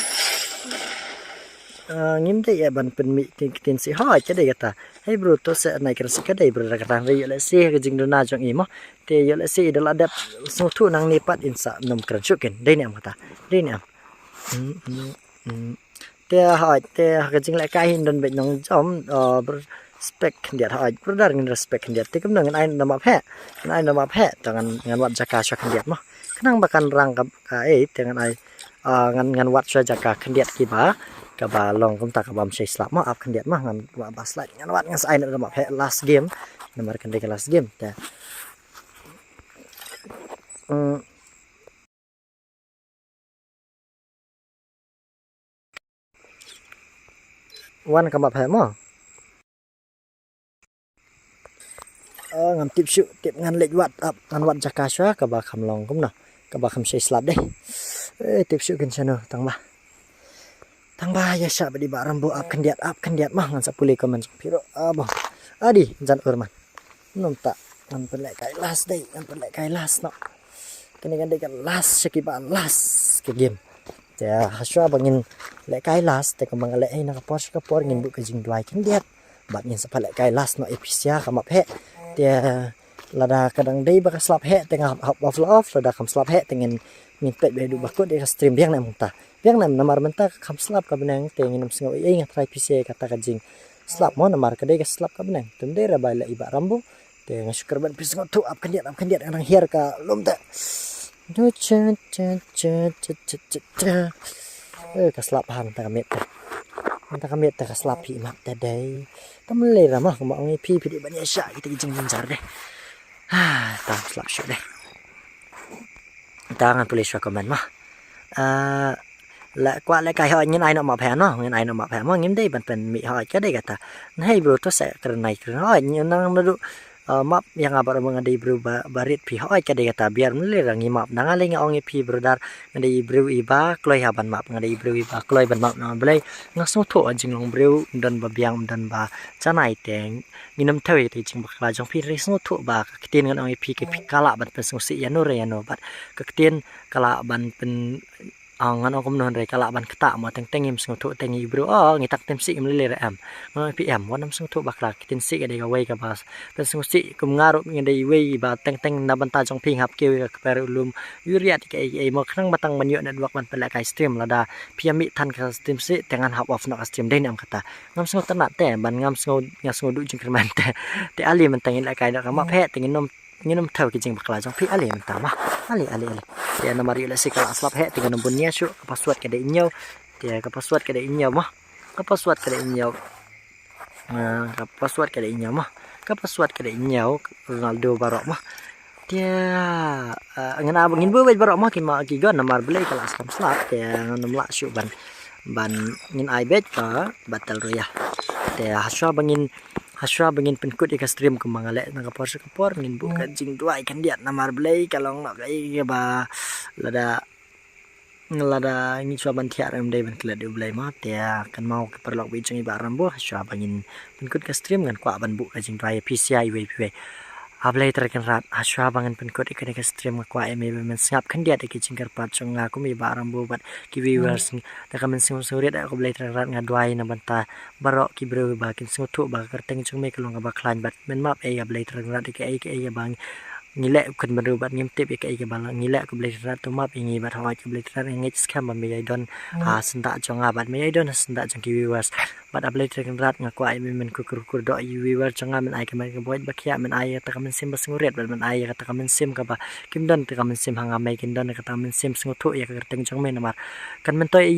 ngim te ya ban pen mi tin si ha cha dei kata hey bro to se nai kra si ka dei bro kata re le si ke jing dona jong i mo te yo le si dal adap so thu nang ni pat insa nom kran chukin dei ne am kata dei ne am te ha te ke jing le kai hin don be nong jom spek dia ha bro dar ngin respect dia te kem nang ai nama phe ai nama phe tangan ngan wat jaka sha kan dia mo kenang bakan rang ka dengan ai ngan wat sha jaka kan dia ki ba kaba long kum tak kabam sei slap mah up kan dia mah ngan wa bas like ngan wat ngas ai nama phe last game nomor kan dia last game ta wan kabam phe mo ngam tip shu tip ngan lej wat up ngan wat jaka sha kaba kham long kum na kaba kham sei slap deh tip shu kan chano tang ba ya sha badi ba rambo up kan diat mah ngan sapule komen piro abo adi jan urman nom tak ngan pelek kai last deh ngan pelek kai last no kini kan dekat last sekiba last ke game ya haswa bangin lek kai last te kembang lek ai nak kapor ngin bu ke jing dwai kan diat bat ngin sapale kai last no episia kamap he dia lada kadang dei baka slap he tengah off lada kam slap he tengen min pet be du bakut dia stream biang na muntah biang na namar menta kam slap ka benang tengin nam singo ei ngat try pc kata kajing slap mo namar ka dei ka slap ka benang tum dei ra bai la iba rambu te ngasuker ban pis ngotu up kan dia nang hier ka lom ta do cha ka slap hang ta met ta ka met ta ka slap pi mak ta dei tam le ra mah ma ngi pi di ban ya sha kita jing jar deh ta slap shoot deh ta ngan tulis wa komen mah la kwa la kai ho nyin ai no ma pha no nyin ai no ma pha mo ngim dei ban pen mi ho ka dei kata nei bro to se krenai ho nyin nang nadu map yang abar mengadai bro barit pi ho ka dei kata biar mele rangi map nang ale nga ongi pi bro dar ngadai bro iba kloi haban map ngadai bro iba kloi ban map na blai ngaso tho jing long bro dan ba biang dan ba chanai teng nginam thoi te jing bakla jong pi resno tho ba kitin ngan ongi pi ke pi kala ban pen susi ya no bat kitin kala ban pen ngan okom non re kala ban kata ma teng tengim sing tho tengi bro ngitak tem si mele re am ngan pm wanam sing tho bakla kitin si ga de ga wei ka bas pen sing si kum ngaro ngadai wei ba teng na banta jong ping hap ke ka per ulum yuriat ke ai mo khang batang manyo network ban pela kai stream lada piami than ka stream si tengan hap off na stream dei nam kata ngam sing tanat te ban ngam sing du jing kerman te ali man tengin la kai na ma phe tengin nom nginum thau ki jing bakla jong pi ali man ta ma ali dia nomor ile si kala slap he tiga nombor nya syu password ke de inyo dia ke password ke de inyo mah ke password ke de inyo ke password ke de inyo mah ke password ke de inyo Ronaldo Baroh mah dia ngena bangin bu Baroh mah ki ma ki gon nomor beli kala slap dia nom la syu ban ngin ai bet ka battle royale dia haswa bangin penkut ika stream ke mangale na kapor ngin bu ka jing duai kan dia namar blai kalau nak ai ba lada ngi chua ban thiar em dei ban kla de blai ma tia kan mau ke perlok bi jing ba rambo haswa bangin penkut ka stream ngan kwa ban bu ka jing duai PCI we ablai terken rat haswa bangan penkut ika ka stream kwa em men sngap kan dia de ki jingkar pat chong aku mi ba rambo bat ki viewers ta kamen sing surit aku blai ter rat ngadwai na banta Baroh ki bro ba kin sing thu ba kerteng chung me kelong ba klan bat men map e ablai ter rat ke ai bang ngilek kun baru bat ngim tip ke bala ngilek ku boleh rat tu map ingi bat hawa ku boleh rat ngit scam me don senda jong abat me don senda jong ki viewers bat boleh rat ngakwa ai men ku kur do viewer jong men ai ke men boy bakia men ai ta men sim bas nguret men ai kata men sim ka ba kim don ta men sim hanga mai kin don kata men sim sngutu ya ka teng jong men mar kan men toy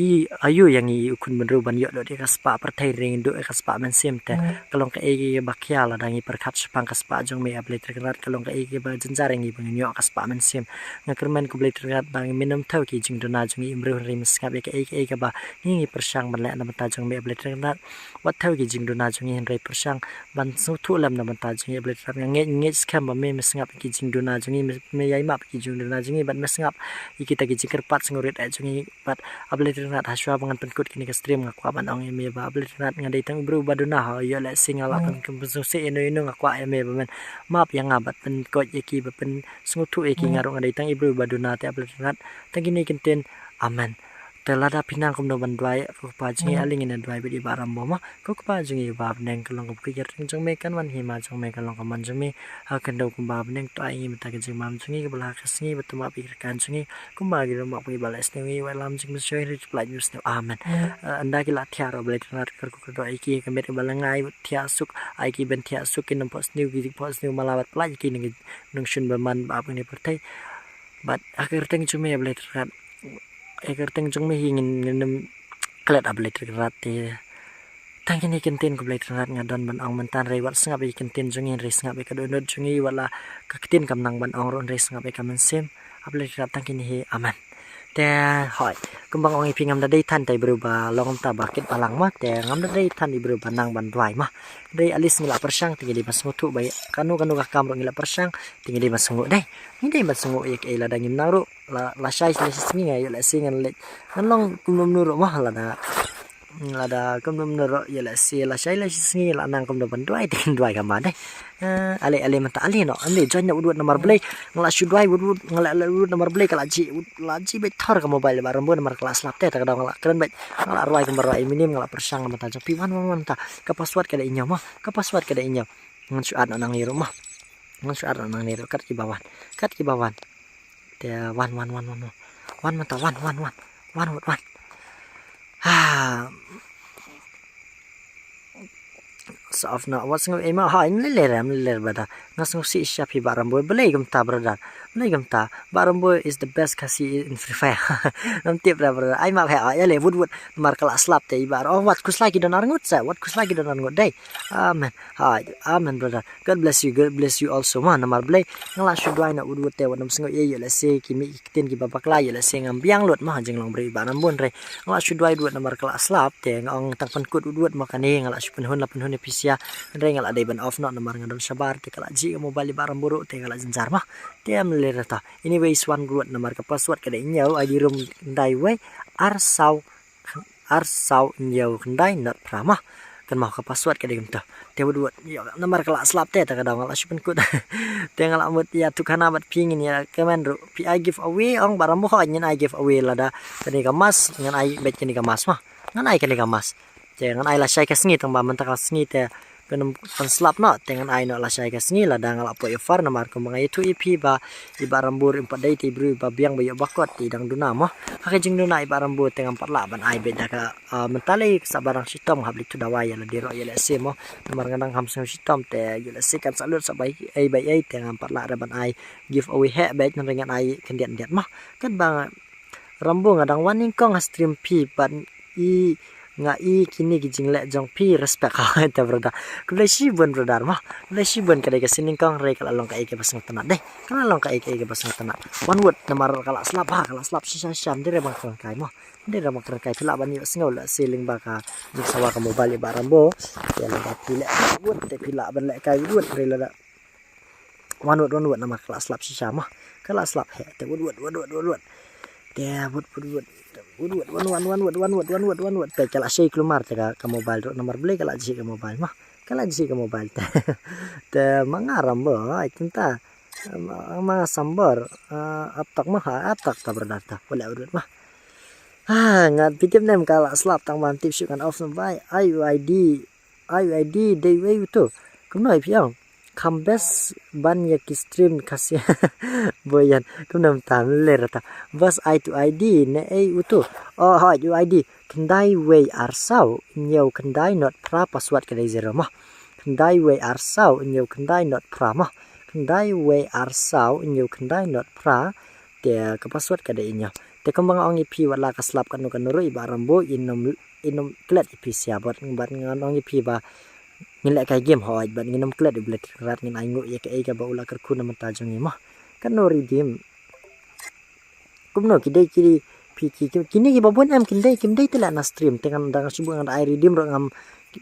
ayu yang i kun baru ban yo do dia ka spa partai ring do ka spa men sim te kalong ka bakia la dangi perkat sepang ka spa jong me boleh rat kalong ka ba jarang i bangyo kaspa men sim ngakermen ku boleh terlihat bang minum tau ki jing dona jing imru rim skap ke ba ngi persang ban le na mata jing me boleh terlihat wat tau ki jing dona jing in rei persang ban su thu lam na mata jing boleh terlihat nge skam ba me mesngap ki jing dona jing me yai map ki jing dona jing ban mesngap kita ki jikir pat sengurit jing bat boleh terlihat haswa bangan penkut kini ke stream ngakwa ban ong me ba boleh terlihat ngadai tang bru baduna ha yo le singala kan kembusu se eno ngakwa me ba men map yang abat penkut ki pen sengutu ngarung ngadai tang ibru baduna te aplat tang kini kenten amen telada pinang kum no bandwai ko pa jingi aling in dwai bi baram mama ko pa jingi bab neng kalong ko kyer jong me kan wan hima jong me kalong kaman jumi ha kan do kum bab neng to ai mata ke jing mam jingi ke bala kasngi betuma pi kan jingi kum ba gi mak pi balas ngi walam jing shoy rich plat news amen anda ki la thia ro blet rat kar ko do ai ki ke met balangai thia suk ai ki ben thia suk in post new gi post new malawat plat ki nung shun berman bab ni pertai bat akhir teng cumi blet rat akhir teng cumi ingin kelet blet rat te tang ini kenten ko blet rat ngadon ban ong mentan rewat sengap i kenten jungin res ngap ka donot jungi wala ka keten kam nang ban ong ron res ngap ka men sem blet rat tang kini he aman te hoi kumbang ong iping ngam da dei than tai berubah long ta bakit palang ma te ngam da dei than i berubah nang ban dwai ma dei alis ngila persang tinggi di mas mutu bai kanu ka kamro ngila persang tinggi di mas sungu dei ni dei mas sungu yek ila dangim naru la shai le singi ya la singan le ngalong kumnum nuru ma la da kumnum nuru ya la si la shai le singi la nang kum do ban dwai tin dwai ka ma dei ale mata ale no ande join na udut nomor play ngala shudwai udut ngala udut nomor play kala ji bet thar ka mobile baram bo nomor kelas lap te ta kadang ngala keren bet ngala ruai ka barai minim ngala persang mata japi wan ta ka password kada inya mah ka password kada inya ngan suat nang ni rumah ngan suat nang ni kat ki bawan te wan mata wan ha soft na what's ngo ema ha in le bada ngasung si shapi barambo belai gamta brother belai gamta barambo is the best kasi in free fire nam tip brother ai ma ha ya le wood mar kala slap te bar oh what kus lagi don arngut sa what kus lagi don arngut dai amen ha amen brother god bless you also man mar belai ngala shudwai na wood te wanam sngo ye le se ki mi tin ki babak la ye le se ngam biang lot ma jeng long bri barambo re ngala shudwai duat na mar kala slap te ngong tang pan kut wood makane ngala shpen hun pisia rengal ada ban off not nomor ngadon sabar te kala ji mobile barang buruk te kala jenjar mah te am le rata anyways one group nomor ka password kada nyau id room ndai we ar sau nyau ndai not prama kan mau ka password kada gemta te buat nomor kala slap te ta kada ngala shupen kut te ngala mut ya tukana bat pingin ya kemen ru pi I give away ong barang mo nyen I give away lada kani ka mas ngan I bet kani ka mas mah ngan I kani ka mas jangan ai la shai ka sngi tang ba man ta ka sngi te kan slap no dengan ai no la shai ka sngi la dang la po far na mar ko mga itu ipi ba ibarambur impat dai ti bru ba biang ba yo bakot ti dang duna mo ka jing duna ibarambur teng 4 la ban ai be da ka mentale sa barang sitom habli tu dawai la diro ya la se mo mar ngadang ham sitom te yo la se kan salut sa bai ai teng 4 la ban ai give away he ba dengan ai kendian mo kan bang rambu ngadang waning kong stream pi ban i ngai kini gijing le jong pi respect ha ta brother kulesi bon brother mah kulesi bon kadai ka sining kong re kala long ka ike pasang tanat deh kala long ka ike pasang tanat one word namar kala slap sisa syam dire bang kong kai mah dire bang kong kai pila ban yo sngol la siling ba ka jik sawa ka mobile barambo ya la pila word te pila ban le kai word re la one word namar kala slap sisa mah kala slap he te word dia word one pe kala shay kelumar te ka mobile nomor beli kala ji ka mobile mah kala ji ka mobile te mangaram bo ai tinta mga sambar atak ta berdata wala urut mah ngat pitip nem kala slap tang ban tip syukan off bai IUID day way tu kumno piang Kambes ban ya ki stream kasih boyan kum nam tam le rata was I to ID ne ai utu oh ha UID kendai way arsau nyau kendai not pra password kedai zero mah kendai way arsau nyau kendai not pra mah kendai way arsau nyau kendai not pra te ke password kedai nya te kembang ong ipi wala ka slap kan ru ibarambo inom klet ipi sia bot ngan ong ipi ba ngilek kai game hoi ban nginom klet iblet rat ngin aingu ya ke ga baula kerku nam ta jong mah kan no redeem kumno kidai kiri piki kini ki babon em kindai tela na stream tengan dang subu ngan ai redeem ro ngam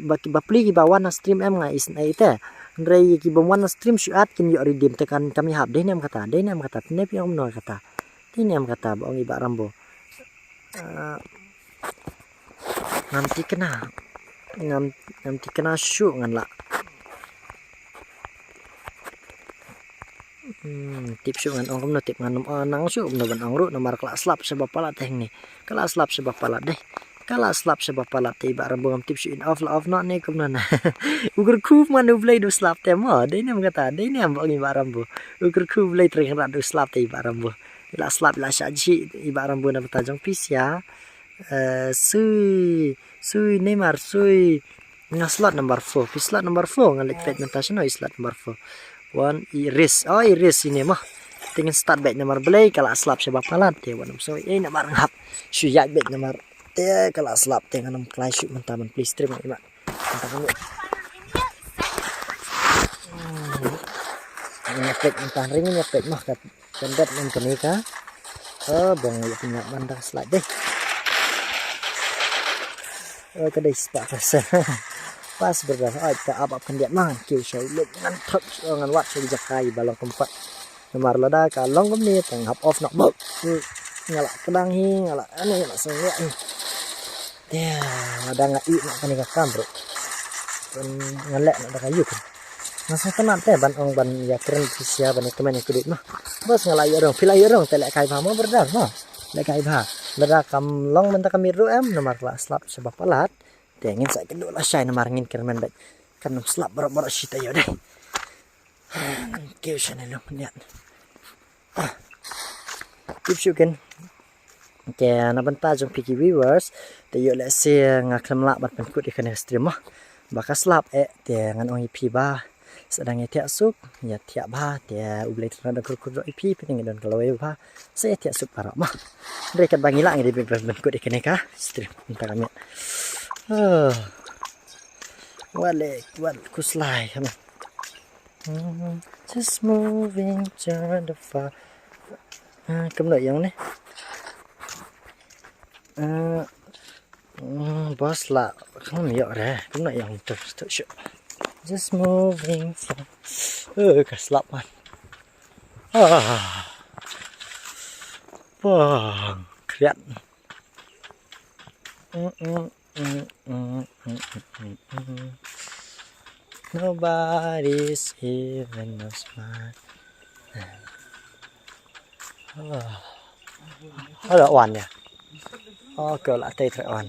baki bapli ki bawan na stream em ngai is nai te ndrei ki bawan na stream syuat kin yo redeem tekan kami hab deh nem kata ne pi om no kata ini em kata bong iba rambo nanti kena syuk ngan lah tip syuk ngan ong tip ngan nang syuk ban ong ru nomor kelas slap sebab pala teh ni kelas slap sebab pala deh kelas slap sebab pala teh iba rambo ngam tip syuk in off not ni kumna na ukur ku man u play do slap teh ma deh ni am kata deh ni am bong iba rambo ukur ku play tring rat do slap teh iba rambo la slap la syaji iba rambo na tajong pis ya sui Neymar sui nga slot number 4 slot number 4 ngalit pet mentasno slot number 4 one iris ini mah tingin start bet nomor play kala slap sebab palat te wanam so nak barang hap syu ya bet nomor te kala slap te nganam klai syu mentaman please stream iba entah kamu ngepet entah ring ngepet mah kat pendet nem kenika bong ya punya bandang slide deh kedai spa pas berdasar ke apa pendiat mangan kiu syai lek ngan thap ngan wat syai jakai balong keempat nomor lada kalong kemni tang hap off nak bok ngala kedang hi ngala ane ngala sengya ya ada ngai nak kani kakam bro dan ngalek nak kayu kan masa kenat teh ban ong ban ya keren sia ban temen kudit mah bos ngala yo dong pilai yo dong telek kai mah berdar mah lek kai bah lada kam long menta kami ru em nomor kelas slap sebab palat ingin saya kedua lah saya nomor ngin kerman baik kan slap berok sita yo deh kau sana lo niat tip syukin kaya na banta jong piki viewers te yo le se ngaklam la bat pen kut ikan stream mah baka slap te ngan ong ipi ba sedang tiak sup ya tiak ba te ublai terada kur ipi pening don kalau ba saya tiak sup parok mah mereka bangila ngi di pen kut ikan ka stream entah kami wale kuslai kami just moving turn the far cầm lợi giống này boss là không hiểu đấy cầm lợi giống thực sự just moving cả slap man keren nobody's even knows my ada wan ya ke lại tây phải wan